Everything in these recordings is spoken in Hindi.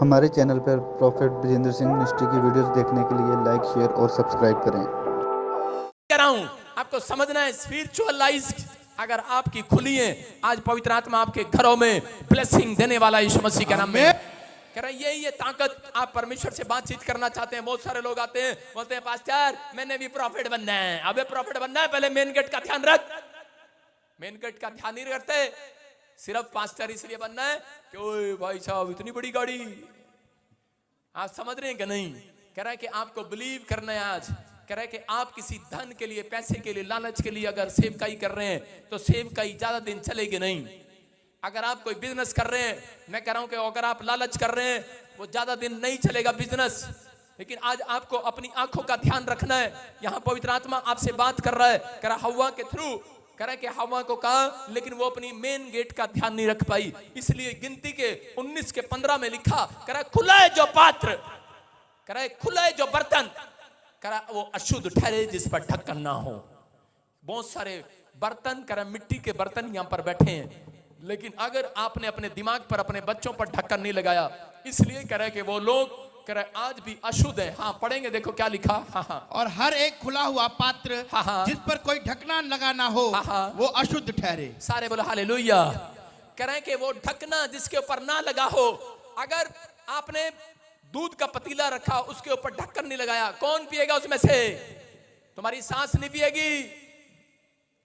हमारे चैनल पर प्रॉफेट ब्रजेंद्र सिंह मिनिस्ट्री की वीडियोस देखने के लिए लाइक, शेयर और सब्सक्राइब करें। कराऊं आपको समझना है, स्पिरिचुअल लाइफ अगर आपकी खुली है, आज पवित्र आत्मा आपके घरों में ब्लेसिंग देने वाला यीशु मसीह के नाम में। कह रहे ये ताकत, आप परमेश्वर से बातचीत करना चाहते हैं। बहुत सारे लोग आते हैं, बोलते हैं पास्टर मैंने भी प्रॉफिट बनना है। अबे प्रॉफिट बनना है, पहले मेन गेट का ध्यान रख। मेन गेट का ध्यान नहीं रखते, सिर्फ पास्टर इसलिए बनना है कि ओए भाई साहब इतनी बड़ी गाड़ी। आप समझ रहे हैं कि नहीं? कह रहा है कि आपको बिलीव करना है। आज कह रहा है कि आप किसी धन के लिए, पैसे के लिए, लालच के लिए अगर सेवकाई कर रहे हैं तो सेवकाई ज्यादा दिन चलेगी नहीं। अगर आप कोई बिजनेस कर रहे हैं, मैं कह रहा हूं कि अगर आप लालच कर रहे हैं वो ज्यादा दिन नहीं चलेगा बिजनेस। लेकिन आज आपको अपनी आंखों का ध्यान रखना है। यहां पवित्र आत्मा आपसे बात कर रहा है। कह रहा हव्वा के थ्रू, कह रहा है कि हव्वा को कहा, लेकिन वो अपनी मेन गेट का ध्यान नहीं रख पाई। इसलिए गिनती के 19 के 15 में लिखा, कह रहा खुला है जो पात्र, कह रहा है खुला है जो बर्तन, कह रहा वो अशुद्ध ठहरे जिस पर ढक्कन ना हो। बहुत सारे बर्तन, कह रहा मिट्टी के बर्तन यहां पर बैठे हैं, लेकिन अगर आपने अपने दिमाग पर, अपने बच्चों पर ढक्कन नहीं लगाया, इसलिए कह रहा है कि वो लोग कह रहा है आज भी अशुद्ध है। हाँ पढ़ेंगे, देखो क्या लिखा। हाँ और हर एक खुला हुआ पात्र जिस पर कोई ढकना लगा ना हो वो अशुद्ध ठहरे। सारे बोलो हालेलुया। कह रहे हैं कि वो ढकना जिसके ऊपर ना लगा हो, अगर आपने दूध का पतीला रखा उसके ऊपर ढक्कन नहीं लगाया, कौन पिएगा उसमें से? तुम्हारी सास नहीं पिएगी,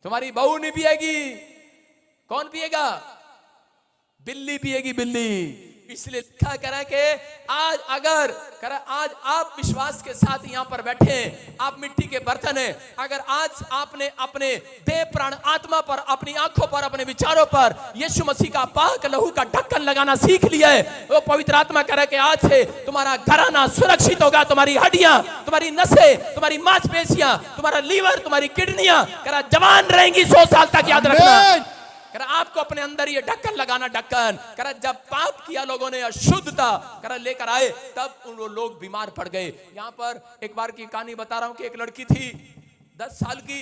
तुम्हारी बहू नहीं पिएगी, कौन पिएगा? बिल्ली पिएगी, बिल्ली। इसलिए लिखा करा कि आज अगर करा, आज आप विश्वास के साथ यहां पर बैठे हैं, आप मिट्टी के बर्तन हैं। अगर आज आपने अपने देह, प्राण, आत्मा पर, अपनी आंखों पर, अपने विचारों पर यीशु मसीह का पाक लहू का ढक्कन लगाना सीख लिया है, वो पवित्र आत्मा कह रहा है कि आज से तुम्हारा घराना सुरक्षित होगा। तुम्हारी हड्डियां, तुम्हारी नसें, तुम्हारी मांसपेशियां, तुम्हारा लीवर, तुम्हारी किडनियां कह रहा जवान रहेंगी 100 साल तक। याद रखना, आपको अपने अंदर ये ढक्कन लगाना। ढक्कन करा जब पाप किया लोगों ने, अशुद्धता करा लेकर आए, तब उन लोग बीमार पड़ गए। यहां पर एक बार की कहानी बता रहा हूं कि एक लड़की थी 10 साल की,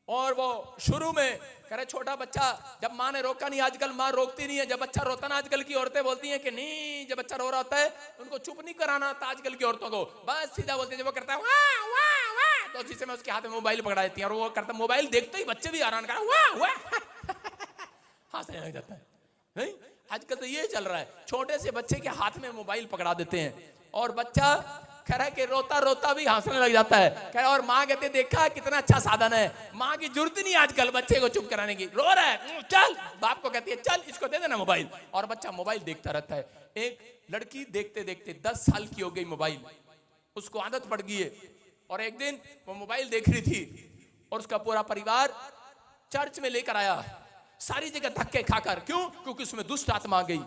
और वो शुरू में करे छोटा बच्चा, जब माँ ने रोका नहीं, आजकल माँ रोकती नहीं है। जब बच्चा रोता ना, आजकल की औरतें बोलती हैं कि नहीं, जब बच्चा रो रहा होता है उनको चुप नहीं कराना आता आजकल की औरतों को, बस सीधा बोलते हैं। जब वो करता है वाह वाह वाह, तो उसी समय उसके हाथ में मोबाइल पकड़ा देती है, और वो करता मोबाइल देखते ही बच्चे भी हैरान कर वाह वाह हंसने लग जाता है। नहीं, आजकल तो ये चल रहा है, छोटे से बच्चे के हाथ में मोबाइल पकड़ा देते हैं और बच्चा कह रहा है कि रोता रोता भी हंसने लग जाता है। कह रहा, और माँ कहते देखा कितना अच्छा साधन है, माँ की जरूरत नहीं आजकल बच्चे को चुप कराने की। रो रहा है, चल, बाप को कहती है चल इसको दे देना मोबाइल, और बच्चा मोबाइल देखता रहता है। एक लड़की देखते देखते 10 साल की हो गई, मोबाइल उसको आदत पड़ गई है। और एक दिन वो मोबाइल देख रही थी और उसका पूरा परिवार चर्च में लेकर आया, सारी जगह धक्के खाकर। क्यों? क्योंकि उसमें दुष्ट आत्मा आ गई।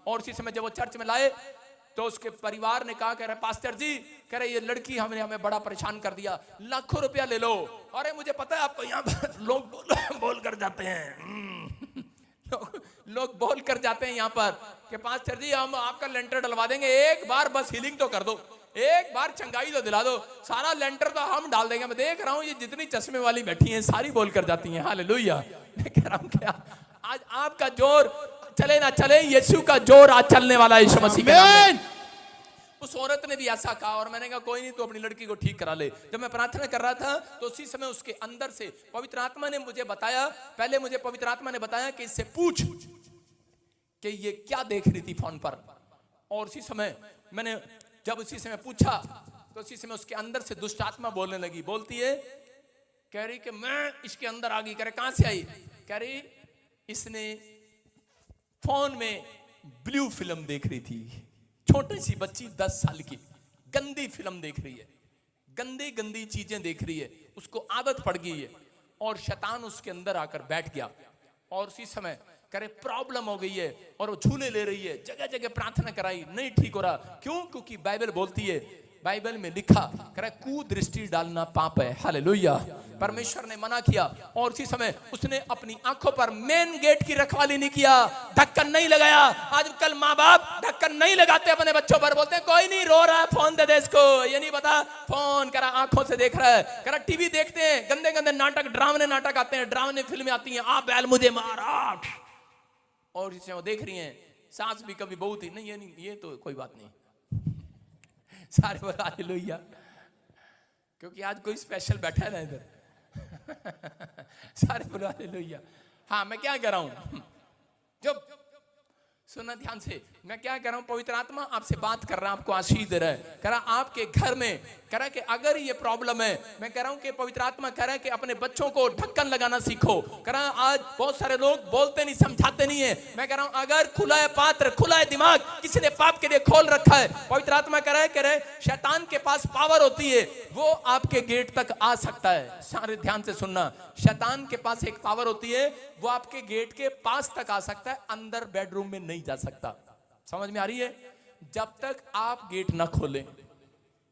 और इसी समय जब वो चर्च में लाए तो उसके परिवार ने कहा, कह रहे पास्टर जी, कह रहे ये लड़की हमें बड़ा परेशान कर दिया, लाखों रुपया ले लो। अरे मुझे पता है आपको यहाँ पर लोग बोल कर जाते हैं लोग बोल कर जाते हैं यहाँ पर कि पास्टर जी हम आपका लेंटर डलवा देंगे, एक बार बस हीलिंग तो कर दो, एक बार चंगाई तो दिला दो, सारा लेंटर तो हम डाल देंगे। मैं देख रहा हूं ये जितनी चश्मे वाली बैठी हैं सारी बोल कर जाती हैं हालेलुया। मैं कह रहा हूं क्या आज आपका जोर चले ना चले, यीशु का जोर आज चलने वाला है यीशु मसीह के नाम में। उस औरत ने भी ऐसा कहा, और मैंने कहा कोई नहीं, तो अपनी लड़की को ठीक करा ले। जब मैं प्रार्थना कर रहा था तो उसी समय उसके अंदर से पवित्र आत्मा ने मुझे बताया, पहले मुझे पवित्र आत्मा ने बताया कि इससे पूछ कि ये क्या देख रही थी फोन पर। और उसी समय मैंने जब उसी समय पूछा तो उसी समय उसके अंदर से दुष्ट आत्मा बोलने लगी। बोलती है, कह रही कि मैं इसके अंदर आ गई। कह रही कहां से आई? कह रही इसने फोन में ब्लू फिल्म देख रही थी। छोटी सी बच्ची 10 साल की गंदी फिल्म देख रही है, गंदी गंदी चीजें देख रही है, उसको आदत पड़ गई है और शैतान उसके अंदर आकर बैठ गया। और उसी समय करे प्रॉब्लम हो गई है और वो झूले ले रही है, जगह जगह प्रार्थना कराई, नहीं ठीक हो रहा। क्यों? क्योंकि बाइबल बोलती है, बाइबल में लिखा करे कुदृष्टि डालना पाप है। हालेलुया, परमेश्वर ने मना किया। और उसी समय उसने अपनी आंखों पर मेन गेट की रखवाली नहीं किया, ढक्कन नहीं लगाया। आजकल माँ बाप ढक्कन नहीं लगाते अपने बच्चों पर, बोलते हैं कोई नहीं रो रहा है फोन दे दे इसको, ये नहीं पता फोन करा आंखों से देख रहा है। करा टीवी देखते हैं, गंदे गंदे नाटक, ड्रामने नाटक आते हैं, ड्रामने फिल्में आती हैं, आप बैल मुझे मारा, और इसे वो देख रही हैं सास भी कभी बहू थी, नहीं ये नहीं, ये तो कोई बात नहीं। सारे बोलो हालेलुया, क्योंकि आज कोई स्पेशल बैठा है ना इधर। सारे बोलो हालेलुया। हाँ, मैं क्या कह रहा हूं, जब सुनना ध्यान से, मैं क्या कह रहा हूं, पवित्र आत्मा आपसे बात कर रहा है, आपको आशीष दे रहा है। कह रहा आपके घर में, कह रहा कि अगर ये प्रॉब्लम है, मैं कह रहा हूं कि पवित्र आत्मा कह रहा है कि अपने बच्चों को ढक्कन लगाना सीखो। कह रहा आज बहुत सारे लोग बोलते नहीं, समझाते नहीं है। मैं कह रहा हूं अगर खुला है पात्र, खुला है दिमाग, किसी ने पाप के लिए खोल रखा है, पवित्र आत्मा कह रहा है शैतान के पास पावर होती है, वो आपके गेट तक आ सकता है। सारे ध्यान से सुनना, शैतान के पास एक पावर होती है, वो आपके गेट के पास तक आ सकता है, अंदर बेडरूम में नहीं जा सकता। समझ में आ रही है? जब तक आप गेट ना खोलें,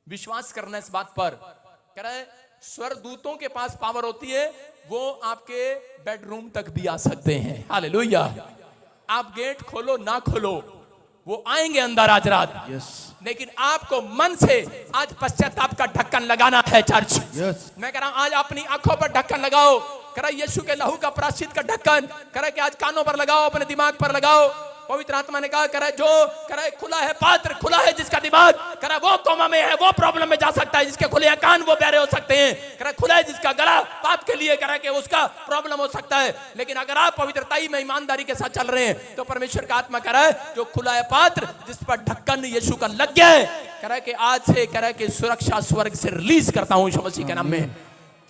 विश्वास करना इस बात पर। कह रहा है स्वर्गदूतों के पास पावर होती है, वो आपके बेडरूम तक भी आ सकते हैं। हालेलुया। आप गेट खोलो ना खोलो, वो आएंगे अंदर आज रात। लेकिन आपको मन से आज पश्चाताप का ढक्कन लगाना है चर्च। मैं कह रहा हूं आज अपनी आंखों पर ढक्कन लगाओ। कह रहा यीशु के लहू का प्रायश्चित का ढक्कन, कह रहा कि आज कानों पर लगाओ, अपने दिमाग पर लगाओ। पवित्र आत्मा ने कहा, करे जो करे खुला है पात्र, खुला है जिसका दिमाग, करे वो कोमा में है, वो प्रॉब्लम में जा सकता है। जिसके खुले हैं कान, वो बहरे हो सकते हैं। करे खुला है जिसका गला पाप के लिए, करे कि उसका प्रॉब्लम हो सकता है। लेकिन अगर आप पवित्रताई में ईमानदारी के साथ चल रहे हैं, तो परमेश्वर का आत्मा कह रहा है जो खुला है पात्र, जिस पर ढक्कन यीशु का लग गया है, कह रहा है कि आज से कह रहा है कि सुरक्षा स्वर्ग से रिलीज करता हूं यीशु मसीह के नाम में।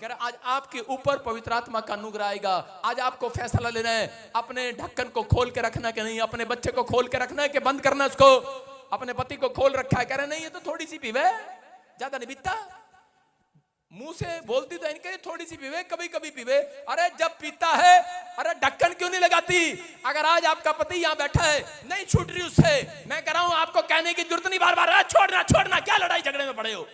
आज आपके ऊपर पवित्र आत्मा का अनुग्रह आएगा। आज आपको फैसला लेना है, अपने ढक्कन को खोल के रखना कि नहीं, अपने बच्चे को खोल के रखना है कि बंद करना उसको। अपने पति को खोल रखा है, कह रहे नहीं ये तो थोड़ी सी पीवे, ज्यादा नहीं पीता, मुंह से बोलती तो इनके थोड़ी सी पीवे, कभी कभी पीवे। अरे जब पीता है, अरे ढक्कन क्यों नहीं लगाती? अगर आज आपका पति यहाँ बैठा है, नहीं छूट रही उससे, मैं कह रहा हूं आपको कहने की जरूरत नहीं बार बार छोड़ना छोड़ना, क्या लड़ाई झगड़े में पड़े हो,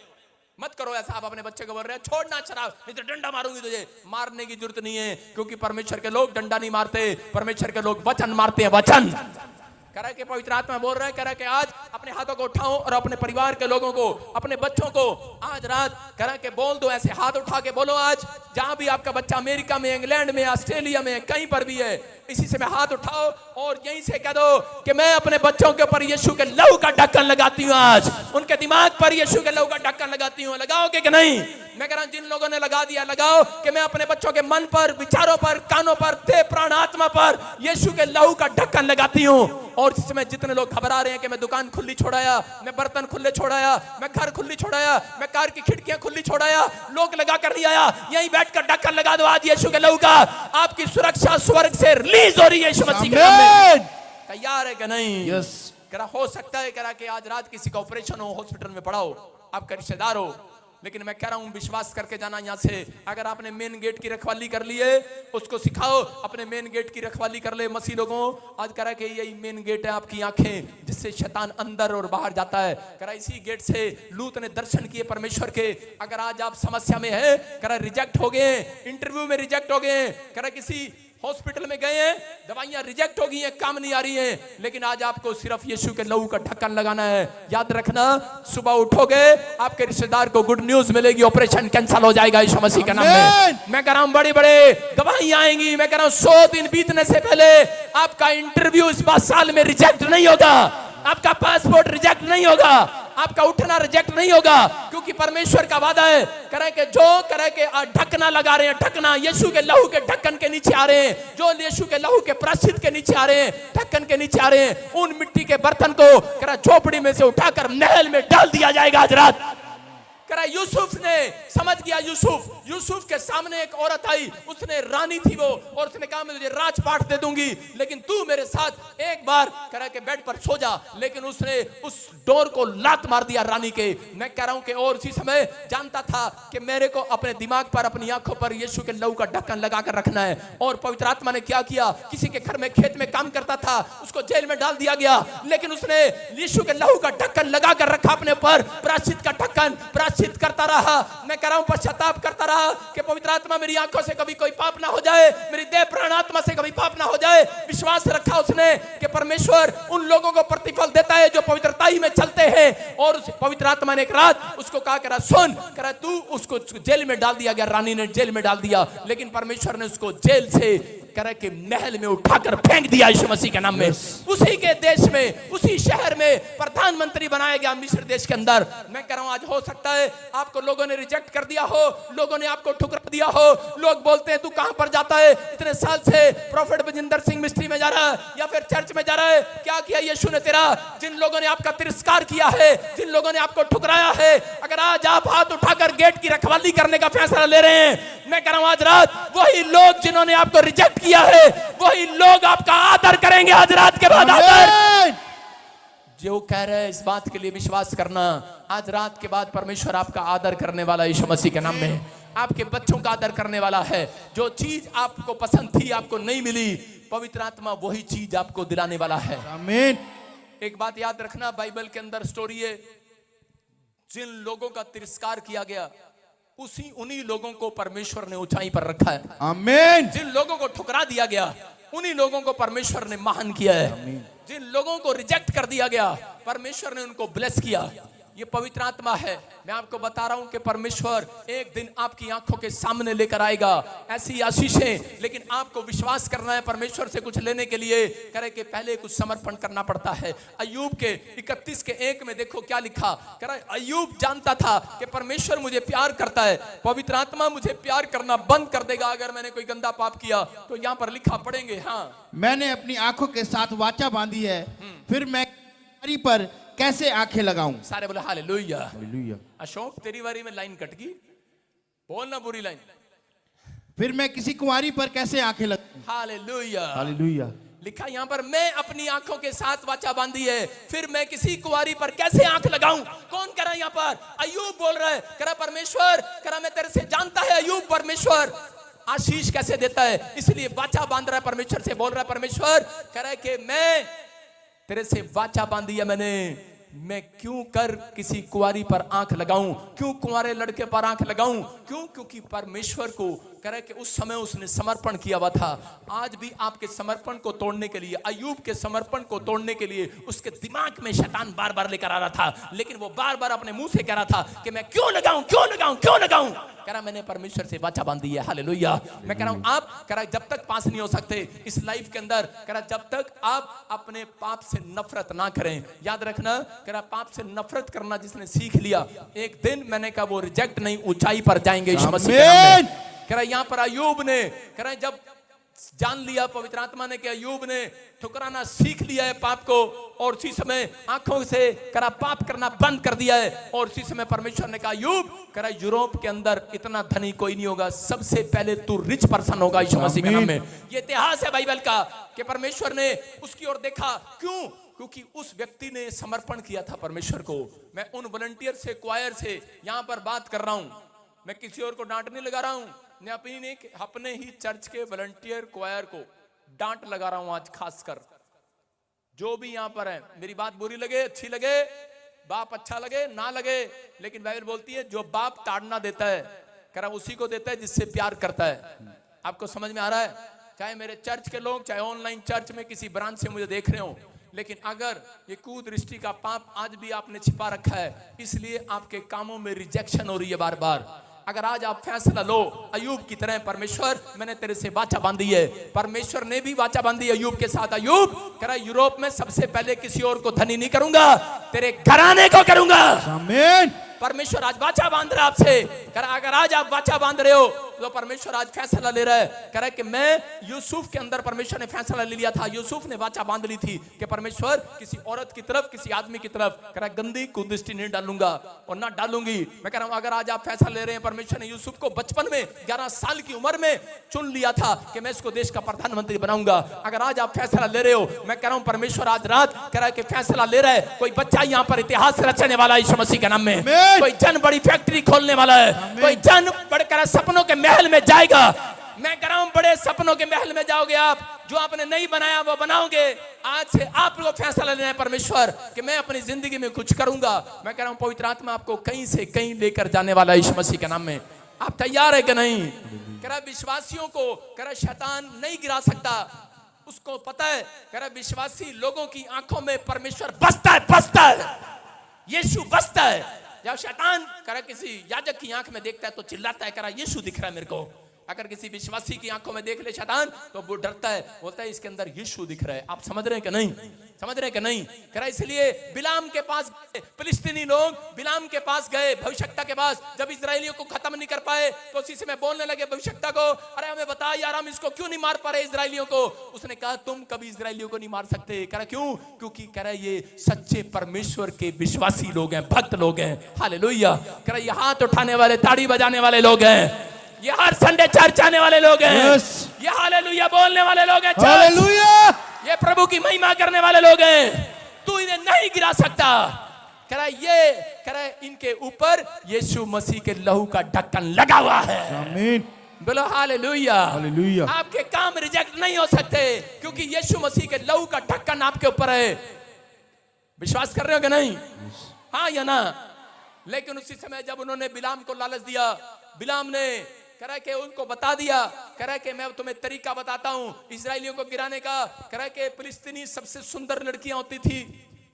मत करो ऐसा। आप अपने बच्चे को बोल रहे हैं छोड़ना शराब, नहीं तो डंडा मारूंगी तुझे। मारने की जरूरत नहीं है, क्योंकि परमेश्वर के लोग डंडा नहीं मारते, परमेश्वर के लोग वचन मारते हैं। वचन कह रहा है कि पवित्र आत्मा बोल रहा है, कह रहा है कि आज अपने हाथों को उठाओ और अपने परिवार के लोगों को, अपने बच्चों को आज रात कह रहा है कि बोल दो, ऐसे हाथ उठा के बोलो। आज जहां भी आपका बच्चा, अमेरिका में, इंग्लैंड में, ऑस्ट्रेलिया में, कहीं पर भी है, इसी से मैं हाथ उठाओ और यहीं से कह दो कि मैं अपने बच्चों के ऊपर यीशु के लहू का ढक्कन लगाती हूँ। आज उनके दिमाग पर यीशु के लहू का ढक्कन लगाती हूँ। लगाओगे कि नहीं? मैं कह रहा हूं जिन लोगों ने लगा दिया, लगाओ कि मैं अपने बच्चों के मन पर, विचारों पर, कानों पर, देह प्राण आत्मा पर यीशु के लहू का ढक्कन लगाती हूँ। और इस समय जितने लोग घबरा रहे हैं कि मैं दुकान खुली छोड़ाया, मैं बर्तन खुले छोड़ाया, मैं घर खुली छोड़ाया, मैं कार की खिड़कियां खुली छोड़ाया, लोग लगा कर नहीं आया, यहीं बैठकर ढक्कन लगा दो आज यीशु के लहू का। आपकी सुरक्षा स्वर्ग से रिलीज हो रही है यीशु मसीह के नाम में। तैयार है कि नहीं? करा हो सकता है करा कि आज रात किसी का ऑपरेशन हो, हॉस्पिटल में पड़ा हो, आपका रिश्तेदार हो, लेकिन मैं कह रहा हूं विश्वास करके जाना यहां से। अगर आपने मेन गेट की रखवाली कर ली है, उसको सिखाओ अपने मेन गेट की रखवाली कर ले। मसीह लोगों आज कह रहा है कि यही मेन गेट है आपकी आंखें, जिससे शैतान अंदर और बाहर जाता है। कह रहा इसी गेट से लूत ने दर्शन किए परमेश्वर के। अगर आज आप समस्या में है, कह रहा रिजेक्ट हो गए, इंटरव्यू में रिजेक्ट हो गए, कह रहा किसी हॉस्पिटल में गए हैं, दवाइयां रिजेक्ट हो गई हैं, काम नहीं आ रही हैं, लेकिन आज आपको सिर्फ यीशु के लहू का ढक्कन लगाना है। याद रखना, सुबह उठोगे आपके रिश्तेदार को गुड न्यूज मिलेगी, ऑपरेशन कैंसिल हो जाएगा यीशु मसीह के नाम में। मैं कह रहा हूं बड़ी बड़े गवाहियां आएंगी। मैं कह रहा हूं 100 दिन बीतने से पहले आपका इंटरव्यू इस बार साल में रिजेक्ट नहीं होगा, आपका पासपोर्ट रिजेक्ट नहीं होगा, आपका उठना रिजेक्ट नहीं होगा, क्योंकि परमेश्वर का वादा है। करे के जो करे के ढकना लगा रहे हैं, ढकना यीशु के लहू के ढक्कन के नीचे आ रहे हैं, जो यीशु के लहू के प्रायश्चित के नीचे आ रहे हैं, ढक्कन के नीचे आ रहे हैं, उन मिट्टी के बर्तन को करा झोपड़ी में से उठाकर महल में डाल दिया जाएगा आज रात। करा यूसुफ ने समझ गया, यूसुफ के सामने एक औरत आई, उसने रानी थी वो, और उसने कहा मैं तुझे राजपाट दे दूंगी, लेकिन तू मेरे साथ एक बार करा के बेड पर सो जा। लेकिन उसने उस डोर को लात मार दिया रानी के। मैं कह रहा हूं कि और उसी समय जानता था कि मेरे को अपने दिमाग पर, अपनी आंखों पर यीशु के लहू का ढक्कन लगाकर रखना है। और पवित्र आत्मा ने क्या किया, किसी के घर में खेत में काम करता था, उसको जेल में डाल दिया गया, लेकिन उसने यीशु के लहू का ढक्कन लगाकर रखा अपने ऊपर, प्रायश्चित का ढक्कन, प्रायश्चित करता रहा। मैं कह रहा हूं पश्चाताप करता रहा कि पवित्र आत्मा मेरी आंखों से कभी कोई पाप ना हो जाए, मेरी देह प्राण आत्मा से कभी पाप ना हो जाए। विश्वास रखा उसने कि परमेश्वर उन लोगों को प्रतिफल देता है जो पवित्रताई में चलते हैं। और उस पवित्र आत्मा ने एक रात उसको कहा, करा सुन, करा तू, उसको जेल में डाल दिया गया, रानी ने जेल में डाल दिया, लेकिन परमेश्वर ने उसको जेल से कह रहा कि महल में उठाकर फेंक दिया यीशु मसीह के नाम में। उसी के देश में, उसी शहर में प्रधानमंत्री बनाया गया मिस्र देश के अंदर। मैं कह रहा हूं आज हो सकता है आपको लोगों ने रिजेक्ट कर दिया हो, लोगों ने आपको ठुकरा दिया हो, लोग बोलते हैं तू कहां पर जाता है, इतने साल से प्रॉफेट बजिंदर सिंह मिस्ट्री में जा रहा है या फिर चर्च में जा रहा है, क्या किया यीशु ने तेरा? जिन लोगों ने आपका तिरस्कार किया है, जिन लोगों ने आपको ठुकराया है, अगर आज आप हाथ उठाकर गेट की रखवाली करने का फैसला ले रहे हैं, मैं कह रहा हूं आज रात वही लोग जिन्होंने आपको रिजेक्ट किया है, वही लोग आपका आदर करेंगे आज रात के बाद। आदर जो कह रहे हैं इस बात के लिए विश्वास करना, आज रात के बाद परमेश्वर आपका आदर करने वाला यीशु मसीह के नाम में, आपके बच्चों का आदर करने वाला है। जो चीज आपको पसंद थी, आपको नहीं मिली, पवित्र आत्मा वही चीज आपको दिलाने वाला है। आमीन। एक बात याद रखना, बाइबल के अंदर स्टोरी है, जिन लोगों का तिरस्कार किया गया उन्हीं लोगों को परमेश्वर ने ऊंचाई पर रखा है। आमीन। जिन लोगों को ठुकरा दिया गया उन्हीं लोगों को परमेश्वर ने महान किया है। जिन लोगों को रिजेक्ट कर दिया गया परमेश्वर ने उनको ब्लेस किया। ये पवित्र आत्मा है। मैं आपको बता रहा हूं कि परमेश्वर एक दिन आपकी आंखों के सामने लेकर आएगा ऐसी आशीषें, लेकिन आपको विश्वास करना है परमेश्वर से कुछ लेने के लिए, करे कि पहले कुछ समर्पण करना पड़ता है। अय्यूब के 31:1 में देखो क्या लिखा, करे अय्यूब जानता था कि परमेश्वर मुझे प्यार करता है, पवित्र आत्मा मुझे प्यार करना बंद कर देगा अगर मैंने कोई गंदा पाप किया। तो यहाँ पर लिखा, पढ़ेंगे, हाँ, मैंने अपनी आंखों के साथ वाचा बांधी है, फिर मैं पर कैसे आंखें लगाऊं। सारे बोले हालेलुया। हालेलुया। अशोक तेरी बारी में लाइन कट गई, बोलना बुरी लाइन। फिर मैं किसी कुंवारी पर कैसे आंखें लगाऊं। हालेलुया। हालेलुया। लिखा यहाँ पर, मैं अपनी आंखों के साथ वाचा बांधी है, फिर मैं किसी कुंवारी पर कैसे आंख लगाऊं। कौन कह रहा है यहाँ पर? अय्यूब बोल रहा है, कह रहा परमेश्वर, कह रहा मैं तेरे से जानता है अय्यूब परमेश्वर आशीष कैसे देता है, इसलिए वाचा बांध रहा है परमेश्वर से, बोल रहा है परमेश्वर, कह रहा है कि मैं तेरे से वाचा बांधी है मैंने, मैं क्यों कर किसी कुंवारी पर आंख लगाऊं, क्यों कुंवारे लड़के पर आंख लगाऊं, क्यों? क्योंकि परमेश्वर को कह रहा है कि उस समय उसने समर्पण किया हुआ था। आज भी आपके समर्पण को तोड़ने के लिए, अय्यूब के समर्पण को तोड़ने के लिए उसके दिमाग में शैतान बार बार लेकर आ रहा था, लेकिन वो बार बार अपने मुंह से कह रहा था कि मैं क्यों लगाऊं, क्यों लगाऊं, क्यों लगाऊं। कह रहा मैंने परमेश्वर से वाचा बांधी है। हालेलुया। मैं कह रहा हूं आप, कह रहा जब तक पास नहीं हो सकते इस लाइफ के अंदर, कह रहा जब तक आप अपने पाप से नफरत ना करें। याद रखना, कह रहा पाप से नफरत करना जिसने सीख लिया, एक दिन मैंने कहा वो रिजेक्ट नहीं, ऊंचाई पर जाएंगे यीशु मसीह के नाम में। कह रहा यहाँ पर अय्यूब ने, कह रहा जब जान लिया पवित्र आत्मा ने कि अय्यूब ने ठुकराना सीख लिया है पाप को, और उसी समय आंखों से करा पाप करना बंद कर दिया है, और उसी समय परमेश्वर ने कहा अय्यूब, करा यूरोप के अंदर इतना धनी कोई नहीं होगा, सबसे पहले तू रिच पर्सन होगा यीशु मसीह के नाम में। ये इतिहास है बाइबल का कि परमेश्वर ने उसकी ओर देखा। क्यों? क्योंकि उस व्यक्ति ने समर्पण किया था परमेश्वर को। मैं उन वॉलंटियर से, क्वायर से यहां पर बात कर रहा हूं, मैं किसी और को डांट नहीं लगा रहा हूं, मैं अपने ही चर्च के वॉलंटियर क्वायर को डांट लगा रहा हूं आज खासकर। जो भी यहां पर है, मेरी बात बुरी लगे, अच्छी लगे, बाप अच्छा लगे ना लगे, लेकिन बाइबल बोलती है जो बाप ताड़ना देता है, कह रहा उसी को देता है जिससे प्यार करता है। आपको समझ में आ रहा है? चाहे मेरे चर्च के लोग, चाहे ऑनलाइन चर्च में किसी ब्रांच से मुझे देख रहे हो, लेकिन अगर ये कुदृष्टि का पाप आज भी आपने छिपा रखा है, इसलिए आपके कामों में रिजेक्शन हो रही है बार बार। अगर आज आप फैसला लो अय्यूब की तरह, परमेश्वर मैंने तेरे से वाचा बांधी है, परमेश्वर ने भी वाचा बांधी है अय्यूब के साथ। अय्यूब कह रहा यूरोप में सबसे पहले किसी और को धनी नहीं करूंगा, तेरे घराने को करूंगा। आमीन। परमेश्वर आज वाचा बांध रहा है आपसे। कह रहा अगर आज आप वाचा बांध रहे हो तो परमेश्वर आज फैसला ले रहा है। कह रहा है कि मैं यूसुफ के अंदर परमेश्वर ने फैसला ले लिया था, यूसुफ ने वाचा बांध ली थी कि परमेश्वर किसी औरत की तरफ, किसी आदमी की तरफ, कह रहा गंदी कुदृष्टि नहीं डालूंगा और ना डालूंगी। मैं कह रहा हूं अगर आज आप फैसला ले रहे हैं, परमेश्वर ने यूसुफ को बचपन में 11 साल की उम्र में चुन लिया था कि मैं इसको देश का प्रधानमंत्री बनाऊंगा। अगर आज आप फैसला ले रहे हो, मैं कह रहा हूं परमेश्वर आज रात कह रहा है कि फैसला ले रहा है। कोई बच्चा यहाँ पर इतिहास रचने वाला है यीशु मसीह के नाम में, कोई जन बड़ी फैक्ट्री खोलने वाला है, कोई जन बड़े सपनों के महल में जाएगा। मैं कह रहा हूं बड़े सपनों के महल में जाओगे आप, जो आपने नहीं बनाया वो बनाओगे। आज से आप लोग फैसला लेना है परमेश्वर कि मैं अपनी जिंदगी में कुछ करूंगा। मैं कह रहा हूं पवित्र आत्मा आपको कहीं से कहीं लेकर जाने वाला यीशु मसीह के नाम में। आप तैयार है कि नहीं? कह रहा विश्वासियों को कह रहा शैतान नहीं गिरा सकता, उसको पता है। कह रहा विश्वासी लोगों की आंखों में परमेश्वर बसता है, यीशु बसता है। जब शैतान कह रहा किसी याजक की आंख में देखता है तो चिल्लाता है, कह रहा यीशु दिख रहा है मेरे को, अगर किसी विश्वासी की आंखों में देख ले शैतान तो वो डरता है, बोलता है इसके अंदर यीशु दिख रहा है। आप समझ रहे हैं कि नहीं? समझ रहे हैं कि नहीं? कह रहा इसलिए बिलाम के पास फिलिस्तीनी लोग बिलाम के पास गए भविष्यता के पास, जब इजरायलियों को खत्म नहीं कर पाए तो उसी समय बोलने लगे भविष्यता को, अरे हमें बता यार हम इसको क्यों नहीं मार पा रहे इजरायलियों को। उसने कहा तुम कभी इजरायलियों को नहीं मार सकते। कह रहा क्यों? क्योंकि कह रहा ये सच्चे परमेश्वर के विश्वासी लोग हैं, भक्त लोग हैं। हालेलुया। कह रहा ये हाथ उठाने वाले, ताड़ी बजाने वाले लोग हैं, ये हर संडे चर्च आने वाले लोग हैं, ये हालेलुया बोलने वाले लोग हैं, हालेलुया, ये प्रभु की महिमा करने वाले लोग हैं। तू इन्हें नहीं गिरा सकता। कह रहा इनके ऊपर यीशु मसीह के लहू का ढक्कन लगा हुआ है। आमीन। बोलो हालेलुया। हालेलुया। आपके काम रिजेक्ट नहीं हो सकते क्योंकि यीशु मसीह के लहू का ढक्कन आपके ऊपर है। विश्वास कर रहे हो कि नहीं? हाँ या ना? लेकिन उसी समय जब उन्होंने बिलाम को लालच दिया, बिलाम ने कह रहा कि उनको बता दिया, कह रहा कि मैं तुम्हें तरीका बताता हूं इजरायलियों को गिराने का। कह रहा कि फिलिस्तीनी सबसे सुंदर लड़कियां होती थी,